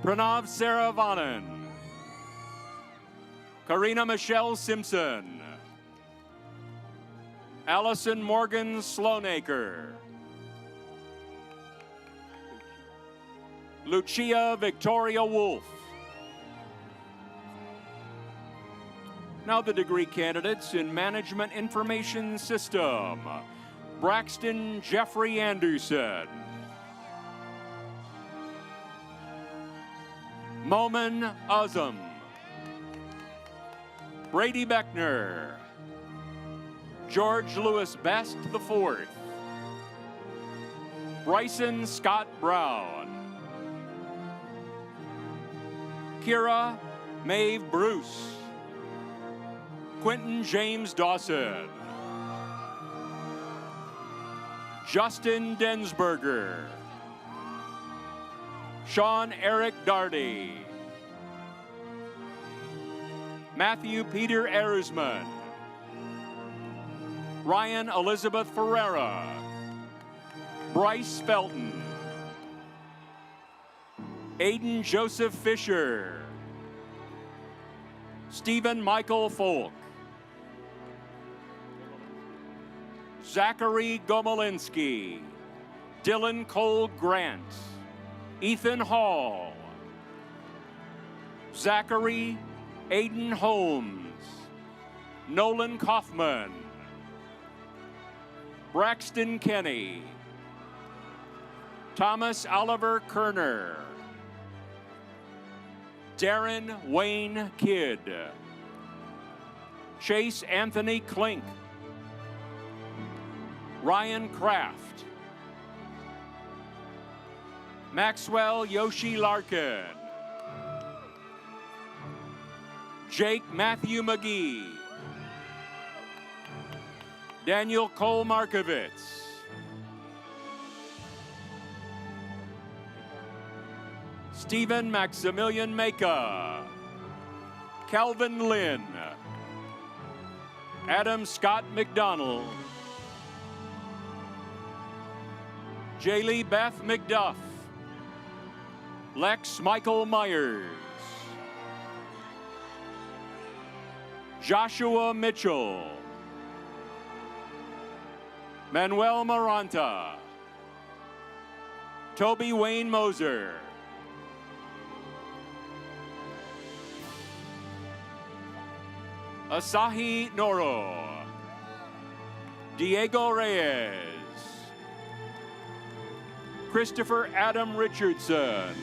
Pranav Saravanan. Karina Michelle Simpson. Allison Morgan Sloanaker. Lucia Victoria Wolf. Now the degree candidates in Management Information System. Braxton Jeffrey Anderson. Momin Azam. Brady Beckner. George Louis Best IV. Bryson Scott Brown. Kira Maeve Bruce. Quentin James Dawson. Justin Densberger. Sean Eric Darty. Matthew Peter Erzman. Ryan Elizabeth Ferreira. Bryce Felton. Aiden Joseph Fisher. Stephen Michael Folk. Zachary Gomolinski. Dylan Cole Grant. Ethan Hall. Zachary Aiden Holmes. Nolan Kaufman. Braxton Kenny. Thomas Oliver Kerner. Darren Wayne Kidd. Chase Anthony Klink. Ryan Kraft. Maxwell Yoshi Larkin. Jake Matthew McGee. Daniel Cole Markovitz. Stephen Maximilian Maka. Calvin Lynn. Adam Scott McDonald. Jaylee Beth McDuff. Lex Michael Myers. Joshua Mitchell. Manuel Maranta. Toby Wayne Moser. Asahi Noro. Diego Reyes. Christopher Adam Richardson.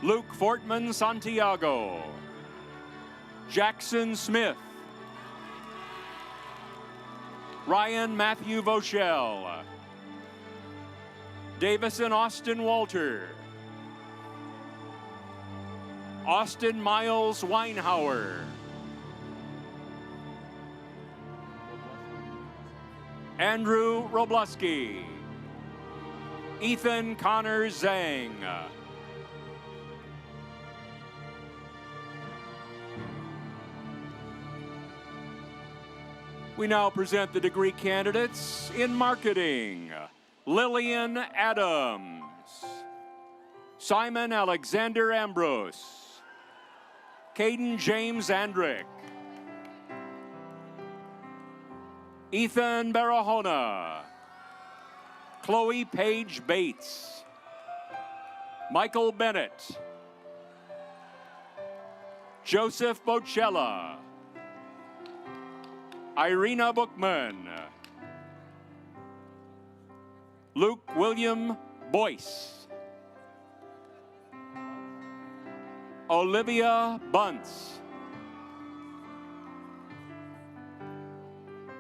Luke Fortman Santiago. Jackson Smith. Ryan Matthew Voshell. Davison Austin Walter. Austin Miles Weinhauer. Andrew Robluski. Ethan Connor Zhang. We now present the degree candidates in marketing. Lillian Adams. Simon Alexander Ambrose. Caden James Andrick. Ethan Barahona. Chloe Paige Bates. Michael Bennett. Joseph Bocella. Irina Bookman. Luke William Boyce. Olivia Bunce.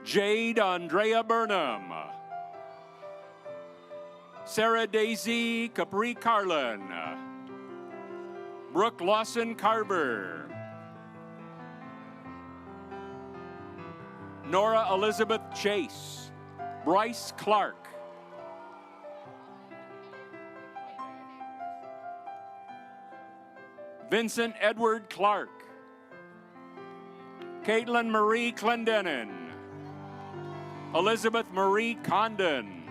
Jade Andrea Burnham. Sarah Daisy Capri Carlin. Brooke Lawson Carver. Nora Elizabeth Chase. Bryce Clark. Vincent Edward Clark, Caitlin Marie Clendenin, Elizabeth Marie Condon,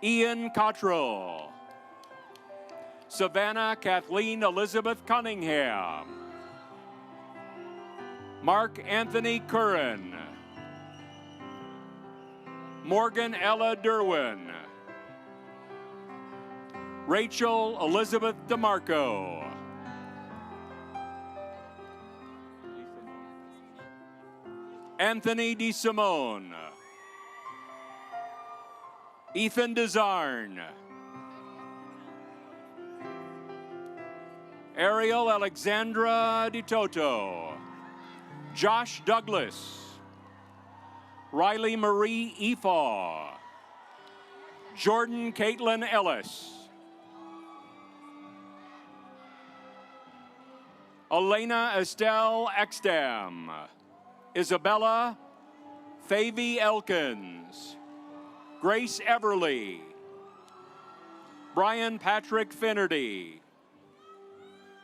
Ian Cottrell, Savannah Kathleen Elizabeth Cunningham, Mark Anthony Curran, Morgan Ella Derwin, Rachel Elizabeth DeMarco, Anthony DeSimone, Ethan Desarn, Ariel Alexandra DeToto, Josh Douglas, Riley Marie Efaw, Jordan Caitlin Ellis, Elena Estelle Exdam, Isabella Favy Elkins, Grace Everly, Brian Patrick Finnerty,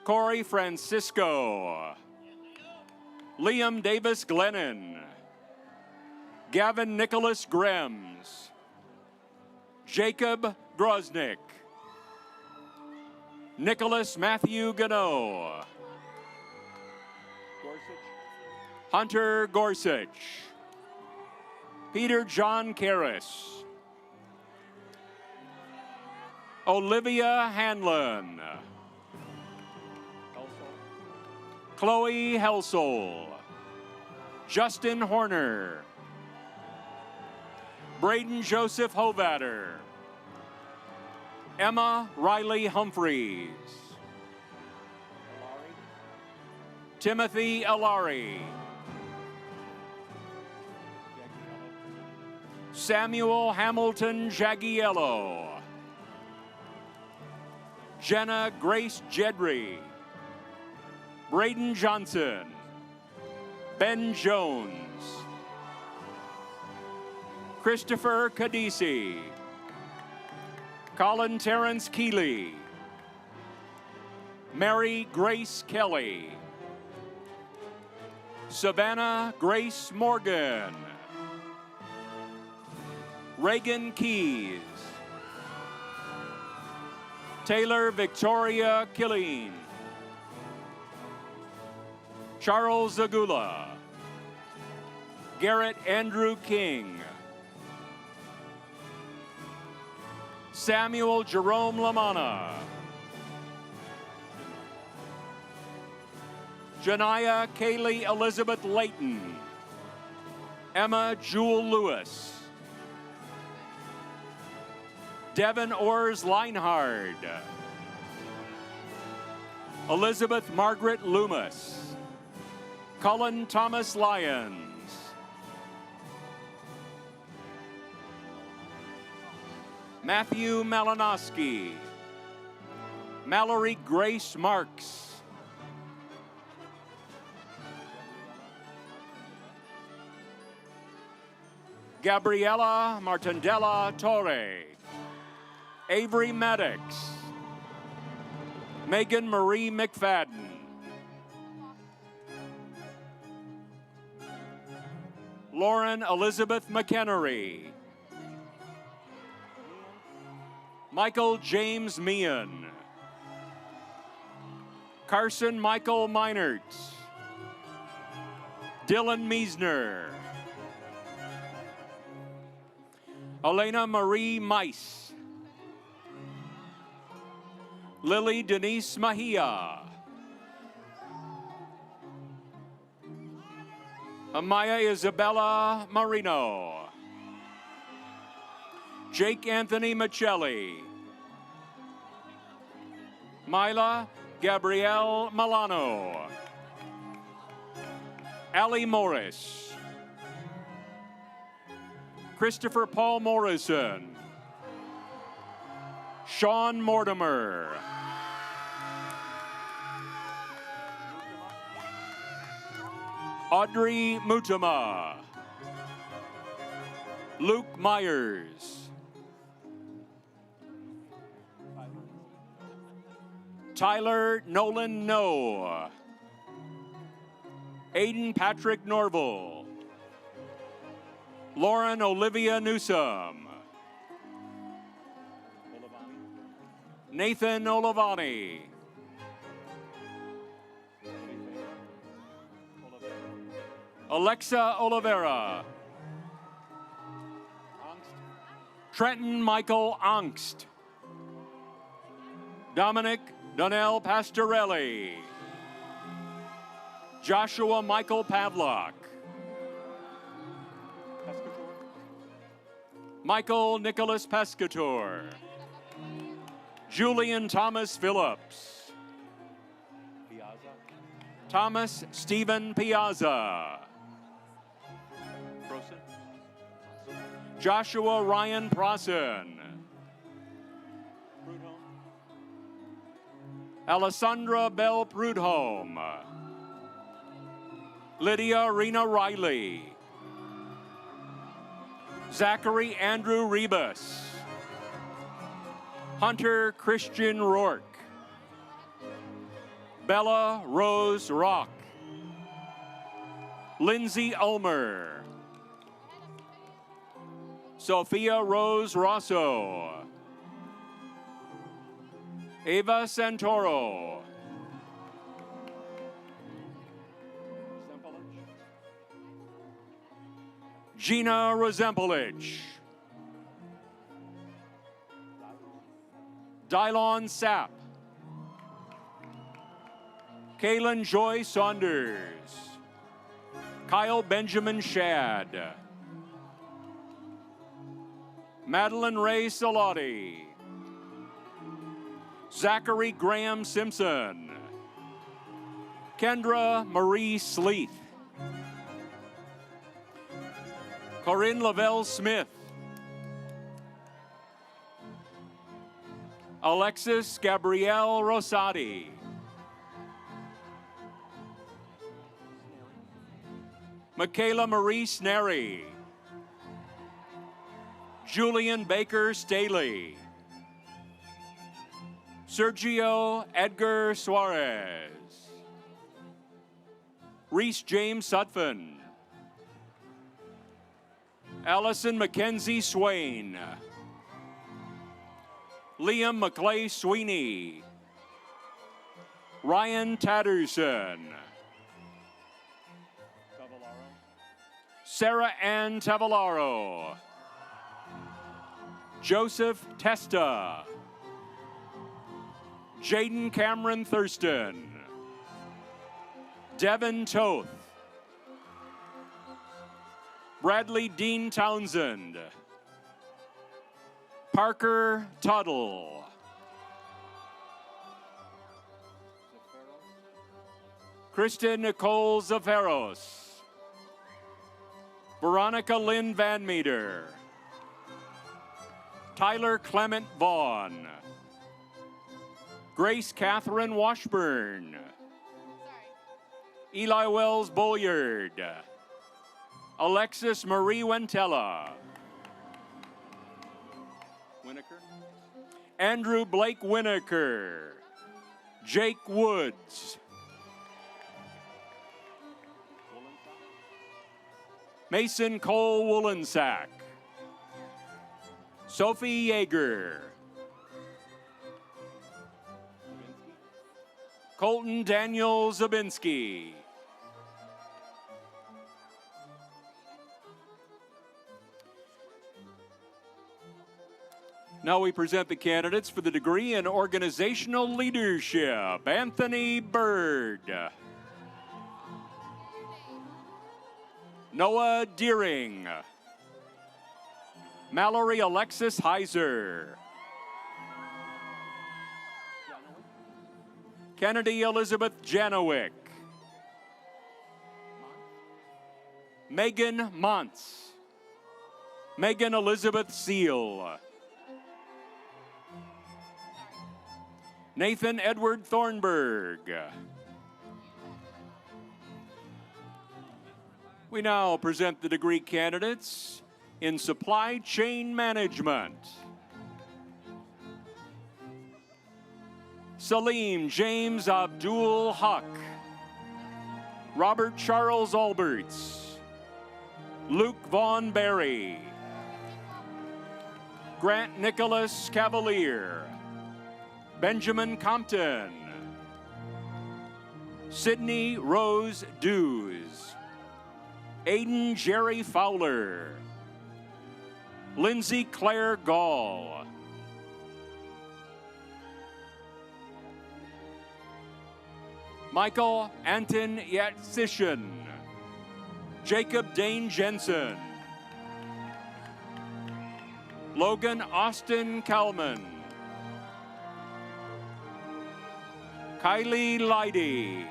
Corey Francisco, Liam Davis Glennon, Gavin Nicholas Grems, Jacob Groznick, Nicholas Matthew Gano, Hunter Gorsuch, Peter John Karras, Olivia Hanlon, Chloe Helsel, Justin Horner, Braden Joseph Hovatter, Emma Riley Humphreys, Timothy Alari, Samuel Hamilton Jagiello, Jenna Grace Jedry, Braden Johnson, Ben Jones, Christopher Kadisi, Colin Terrence Keeley, Mary Grace Kelly, Savannah Grace Morgan, Reagan Keys, Taylor Victoria Killeen, Charles Zagula, Garrett Andrew King, Samuel Jerome Lamana, Janiyah Kaylee Elizabeth Layton, Emma Jewel Lewis, Devin Ors Leinhard, Elizabeth Margaret Loomis, Cullen Thomas Lyons, Matthew Malinowski, Mallory Grace Marks, Gabriela Martindella Torre, Avery Maddox, Megan Marie McFadden, Lauren Elizabeth McHenry, Michael James Meehan, Carson Michael Meinertz, Dylan Meisner, Elena Marie Mice, Lily Denise Mahia, Amaya Isabella Marino, Jake Anthony Michelli, Myla Gabrielle Milano, Allie Morris, Christopher Paul Morrison, Sean Mortimer, Audrey Mutama, Luke Myers, Tyler Nolan No. Aiden Patrick Norval. Lauren Olivia Newsom. Nathan Olivani. Alexa Oliveira. Trenton Michael Angst. Dominic Donnell Pastorelli. Joshua Michael Pavlak. Michael Nicholas Pescator. Julian Thomas Phillips. Thomas Stephen Piazza. Joshua Ryan Prossen. Alessandra Bell Prudhomme. Lydia Rena Riley. Zachary Andrew Rebus. Hunter Christian Rourke. Bella Rose Rock. Lindsay Ulmer. Sophia Rose Rosso. Ava Santoro. Gina Rozempelich. Dylon Sapp. Kaylin Joy Saunders. Kyle Benjamin Shad. Madeline Ray Salati. Zachary Graham Simpson. Kendra Marie Sleeth. Corinne Lavelle Smith. Alexis Gabrielle Rosati. Michaela Marie Snary. Julian Baker Staley. Sergio Edgar Suarez. Reese James Sutphin. Allison Mackenzie Swain. Liam McClay Sweeney. Ryan Tatterson. Sarah Ann Tavallaro. Joseph Testa. Jaden Cameron Thurston. Devin Toth. Bradley Dean Townsend. Parker Tuttle. Kristen Nicole Zaferos. Veronica Lynn Van Meter. Tyler Clement Vaughn. Grace Catherine Washburn. Eli Wells Bolliard. Alexis Marie Wentella. Andrew Blake Winokur. Jake Woods. Mason Cole Woolensack. Sophie Yeager. Colton Daniel Zabinski. Now we present the candidates for the degree in organizational leadership. Anthony Bird. Noah Deering. Mallory Alexis Heiser. Kennedy Elizabeth Janowick. Megan Montz. Megan Elizabeth Seal. Nathan Edward Thornburg. We now present the degree candidates in supply chain management. Salim James Abdul Haq, Robert Charles Alberts, Luke Vaughn Berry, Grant Nicholas Cavalier, Benjamin Compton, Sydney Rose Dews, Aiden Jerry Fowler, Lindsay Claire Gall, Michael Anton Yatsishin, Jacob Dane Jensen, Logan Austin Kalman, Kylie Leidy,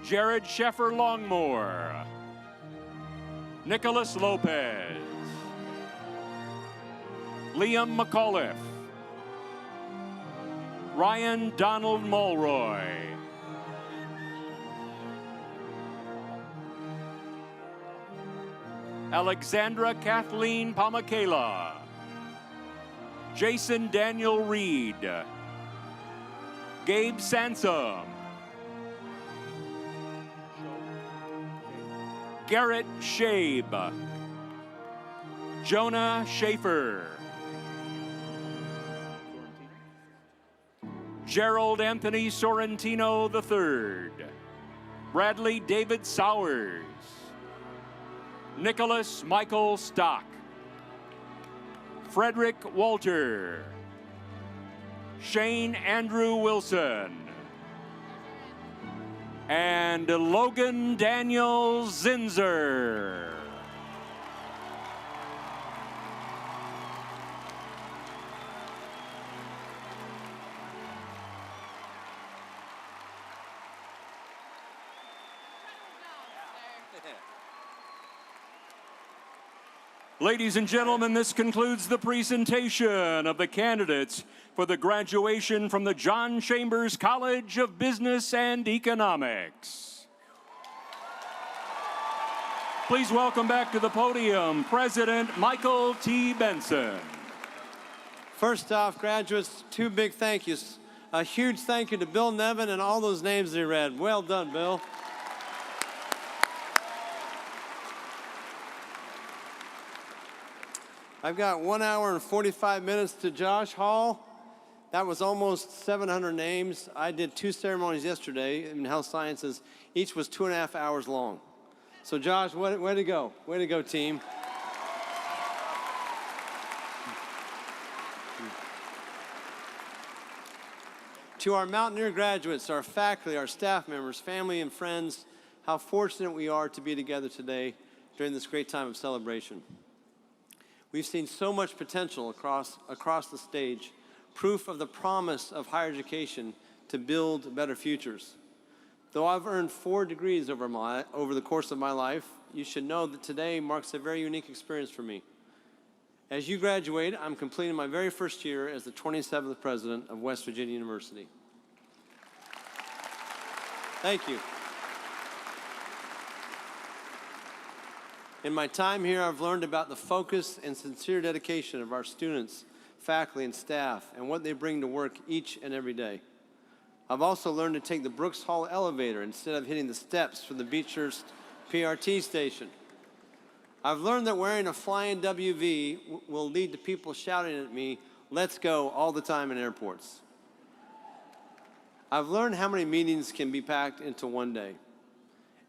Jared Sheffer Longmore, Nicholas Lopez, Liam McAuliffe, Ryan Donald Mulroy, Alexandra Kathleen Pamakela, Jason Daniel Reed, Gabe Sansom, Garrett Shabe, Jonah Schaefer, Gerald Anthony Sorrentino III, Bradley David Sowers, Nicholas Michael Stock, Frederick Walter, Shane Andrew Wilson, and Logan Daniel Zinzer. Ladies and gentlemen, this concludes the presentation of the candidates for the graduation from the John Chambers College of Business and Economics. Please welcome back to the podium President Michael T. Benson. First off, graduates, two big thank yous. A huge thank you to Bill Nevin and all those names that he read. Well done, Bill. I've got 1 hour and 45 minutes to Josh Hall. That was almost 700 names. I did 2 ceremonies yesterday in health sciences. Each was 2.5 hours long. So Josh, way to go. Way to go, team. To our Mountaineer graduates, our faculty, our staff members, family and friends, how fortunate we are to be together today during this great time of celebration. We've seen so much potential across the stage, proof of the promise of higher education to build better futures. Though I've earned 4 degrees over the course of my life, you should know that today marks a very unique experience for me. As you graduate, I'm completing my very first year as the 27th president of West Virginia University. Thank you. In my time here, I've learned about the focus and sincere dedication of our students, faculty, and staff, and what they bring to work each and every day. I've also learned to take the Brooks Hall elevator instead of hitting the steps for the Beechhurst PRT station. I've learned that wearing a flying WV will lead to people shouting at me, "Let's go," all the time in airports. I've learned how many meetings can be packed into one day.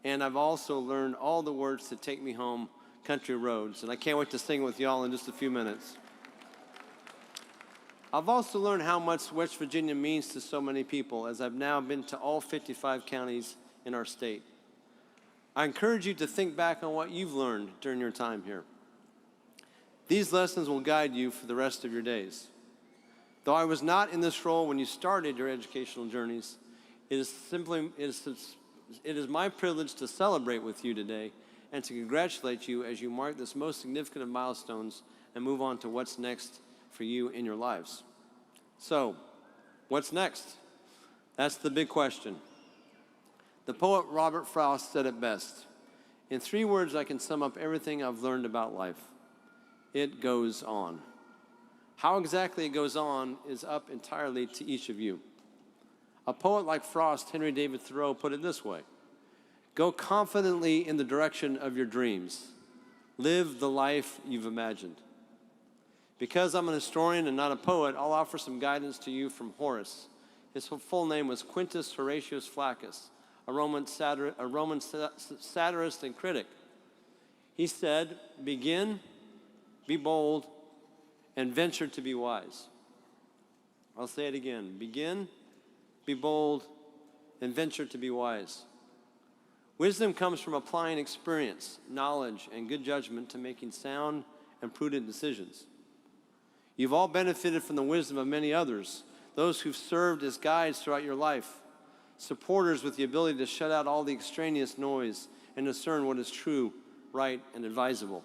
And I've also learned all the words to take me home, country roads. And I can't wait to sing with y'all in just a few minutes. I've also learned how much West Virginia means to so many people, as I've now been to all 55 counties in our state. I encourage you to think back on what you've learned during your time here. These lessons will guide you for the rest of your days. Though I was not in this role when you started your educational journeys, it is my privilege to celebrate with you today and to congratulate you as you mark this most significant of milestones and move on to what's next for you in your lives. So, what's next? That's the big question. The poet Robert Frost said it best. In 3 words, I can sum up everything I've learned about life. It goes on. How exactly it goes on is up entirely to each of you. A poet like Frost, Henry David Thoreau, put it this way: go confidently in the direction of your dreams. Live the life you've imagined. Because I'm an historian and not a poet, I'll offer some guidance to you from Horace. His full name was Quintus Horatius Flaccus, a Roman satirist and critic. He said, begin, be bold, and venture to be wise. I'll say it again. Begin, be bold, and venture to be wise. Wisdom comes from applying experience, knowledge, and good judgment to making sound and prudent decisions. You've all benefited from the wisdom of many others, those who've served as guides throughout your life, supporters with the ability to shut out all the extraneous noise and discern what is true, right, and advisable.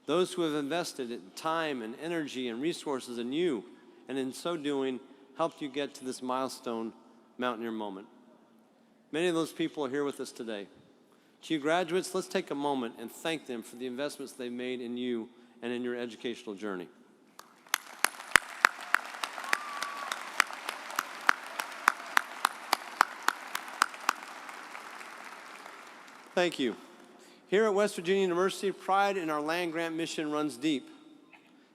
Those who have invested time and energy and resources in you, and in so doing, helped you get to this milestone Mountaineer moment. Many of those people are here with us today. To you graduates, let's take a moment and thank them for the investments they've made in you and in your educational journey. Thank you. Here at West Virginia University, pride in our land-grant mission runs deep.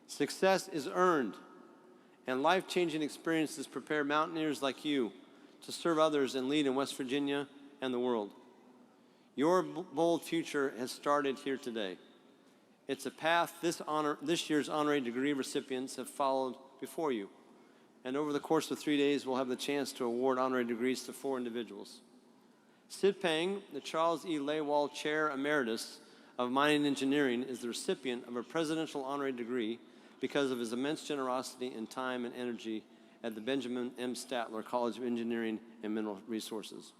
Success is earned, and life-changing experiences prepare mountaineers like you to serve others and lead in West Virginia and the world. Your bold future has started here today. It's a path this year's honorary degree recipients have followed before you. And over the course of 3 days, we'll have the chance to award honorary degrees to 4 individuals. Sid Pang, the Charles E. Lewald Chair Emeritus of Mining Engineering, is the recipient of a presidential honorary degree because of his immense generosity in time and energy at the Benjamin M. Statler College of Engineering and Mineral Resources.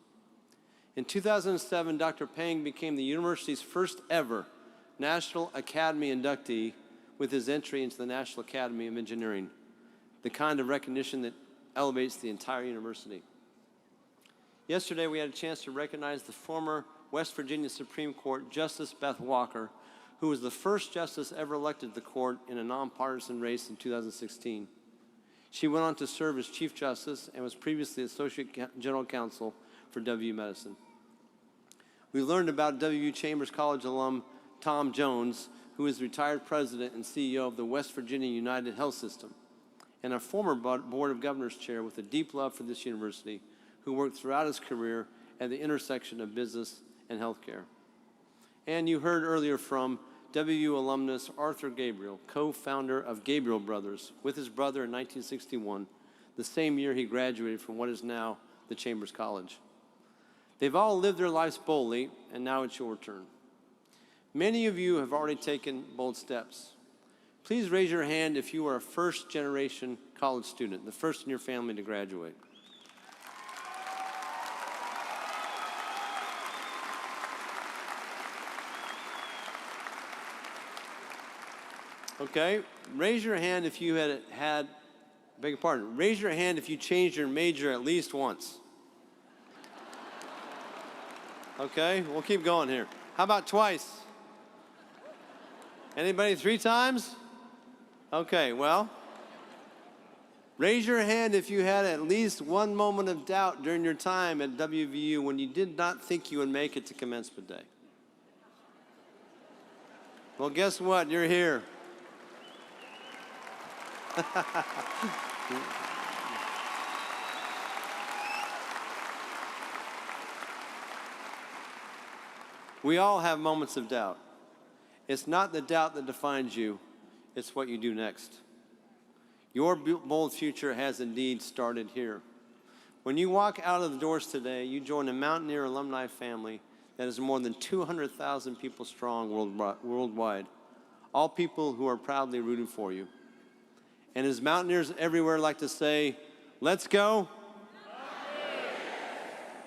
In 2007, Dr. Pang became the university's first ever National Academy inductee with his entry into the National Academy of Engineering, the kind of recognition that elevates the entire university. Yesterday, we had a chance to recognize the former West Virginia Supreme Court Justice Beth Walker, who was the first justice ever elected to the court in a nonpartisan race in 2016. She went on to serve as Chief Justice and was previously Associate General Counsel for WVU Medicine. We learned about WVU Chambers College alum Tom Jones, who is the retired president and CEO of the West Virginia United Health System, and a former Board of Governors chair with a deep love for this university, who worked throughout his career at the intersection of business and healthcare. And you heard earlier from WVU alumnus Arthur Gabriel, co-founder of Gabriel Brothers, with his brother in 1961, the same year he graduated from what is now the Chambers College. They've all lived their lives boldly, and now it's your turn. Many of you have already taken bold steps. Please raise your hand if you are a first-generation college student, the first in your family to graduate. Okay, raise your hand if you beg your pardon, raise your hand if you changed your major at least once. Okay, we'll keep going here. How about twice? Anybody 3 times? Okay, well, raise your hand if you had at least one moment of doubt during your time at WVU when you did not think you would make it to commencement day. Well, guess what? You're here. We all have moments of doubt. It's not the doubt that defines you, it's what you do next. Your bold future has indeed started here. When you walk out of the doors today, you join a Mountaineer alumni family that is more than 200,000 people strong worldwide, all people who are proudly rooting for you. And as Mountaineers everywhere like to say, let's go.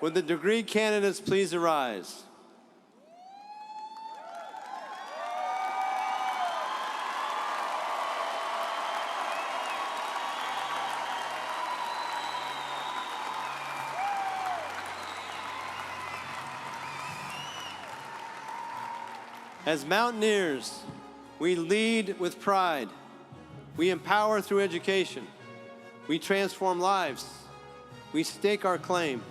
Would the degree candidates please arise? As Mountaineers, we lead with pride. We empower through education. We transform lives. We stake our claim.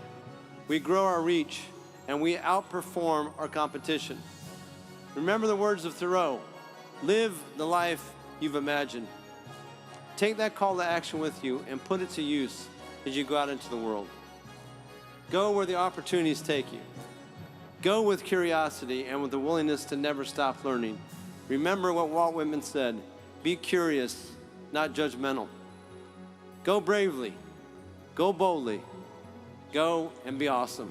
We grow our reach, and we outperform our competition. Remember the words of Thoreau, live the life you've imagined. Take that call to action with you and put it to use as you go out into the world. Go where the opportunities take you. Go with curiosity and with the willingness to never stop learning. Remember what Walt Whitman said, be curious, not judgmental. Go bravely, go boldly, go and be awesome.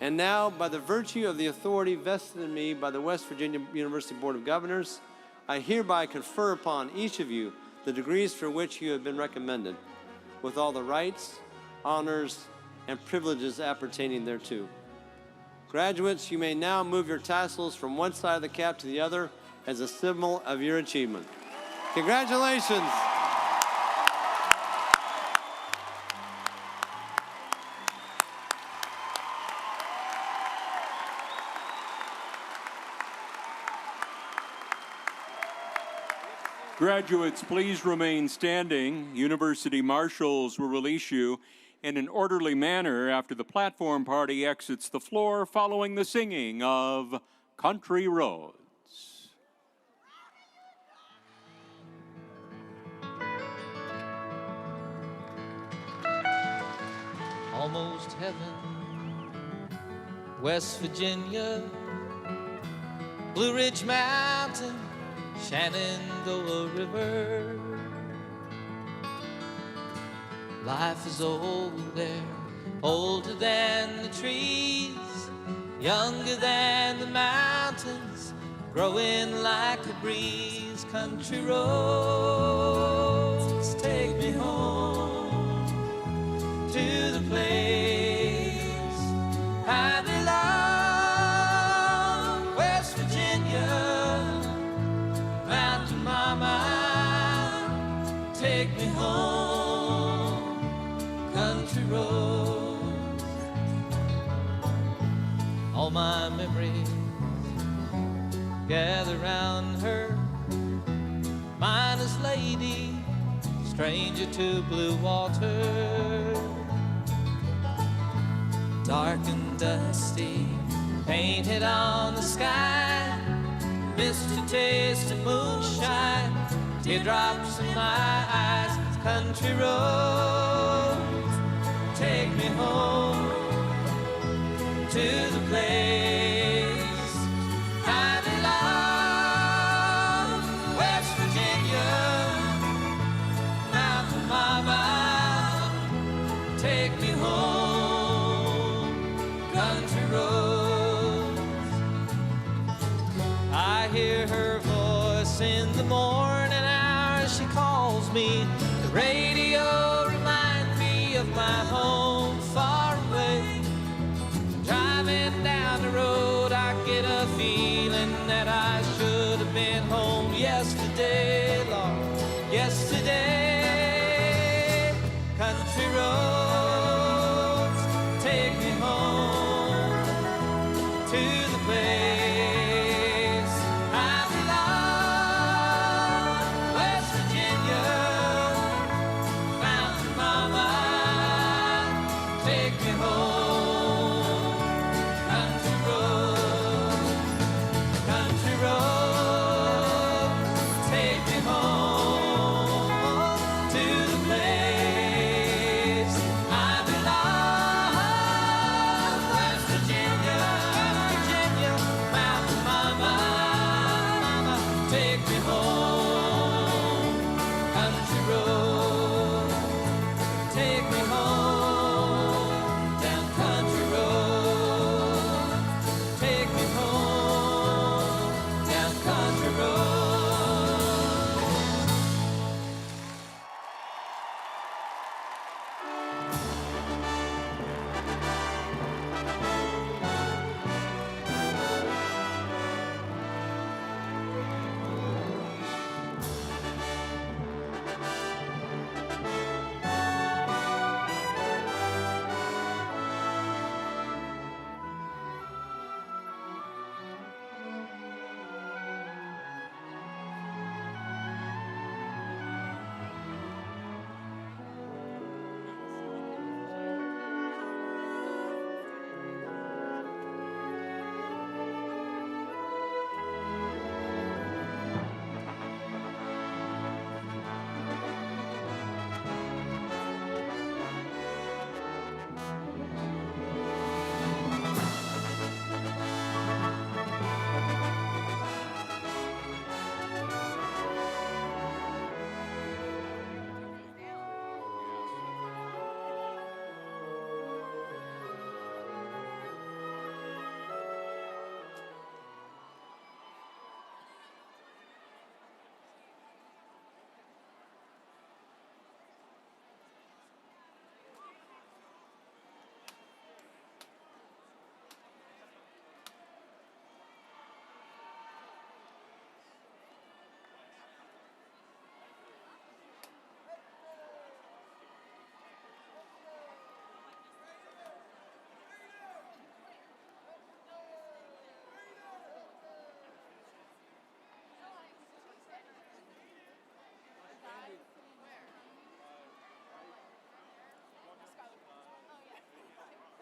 And now, by the virtue of the authority vested in me by the West Virginia University Board of Governors, I hereby confer upon each of you the degrees for which you have been recommended, with all the rights, honors, and privileges appertaining thereto. Graduates, you may now move your tassels from one side of the cap to the other as a symbol of your achievement. Congratulations. Graduates, please remain standing. University marshals will release you in an orderly manner after the platform party exits the floor following the singing of Country Roads. Almost heaven, West Virginia, Blue Ridge Mountain, Shenandoah River. Life is old there, older than the trees, younger than the mountains, growing like a breeze. Country roads take me home to the place I belong. West Virginia, Mountain Mama, take me home. Country roads, all my memories gather round her. Miner's lady, stranger to blue water, dark and dusty, painted on the sky. Missed a taste of moonshine, teardrops in my eyes. Country roads take me home to the place I belong. West Virginia, Mountain Mama, take me home. Country roads, I hear her voice in the morning hours. She calls me. The radio reminds me of my home far away. Driving down the road, I get a feeling that I should have been home yesterday, Lord, yesterday.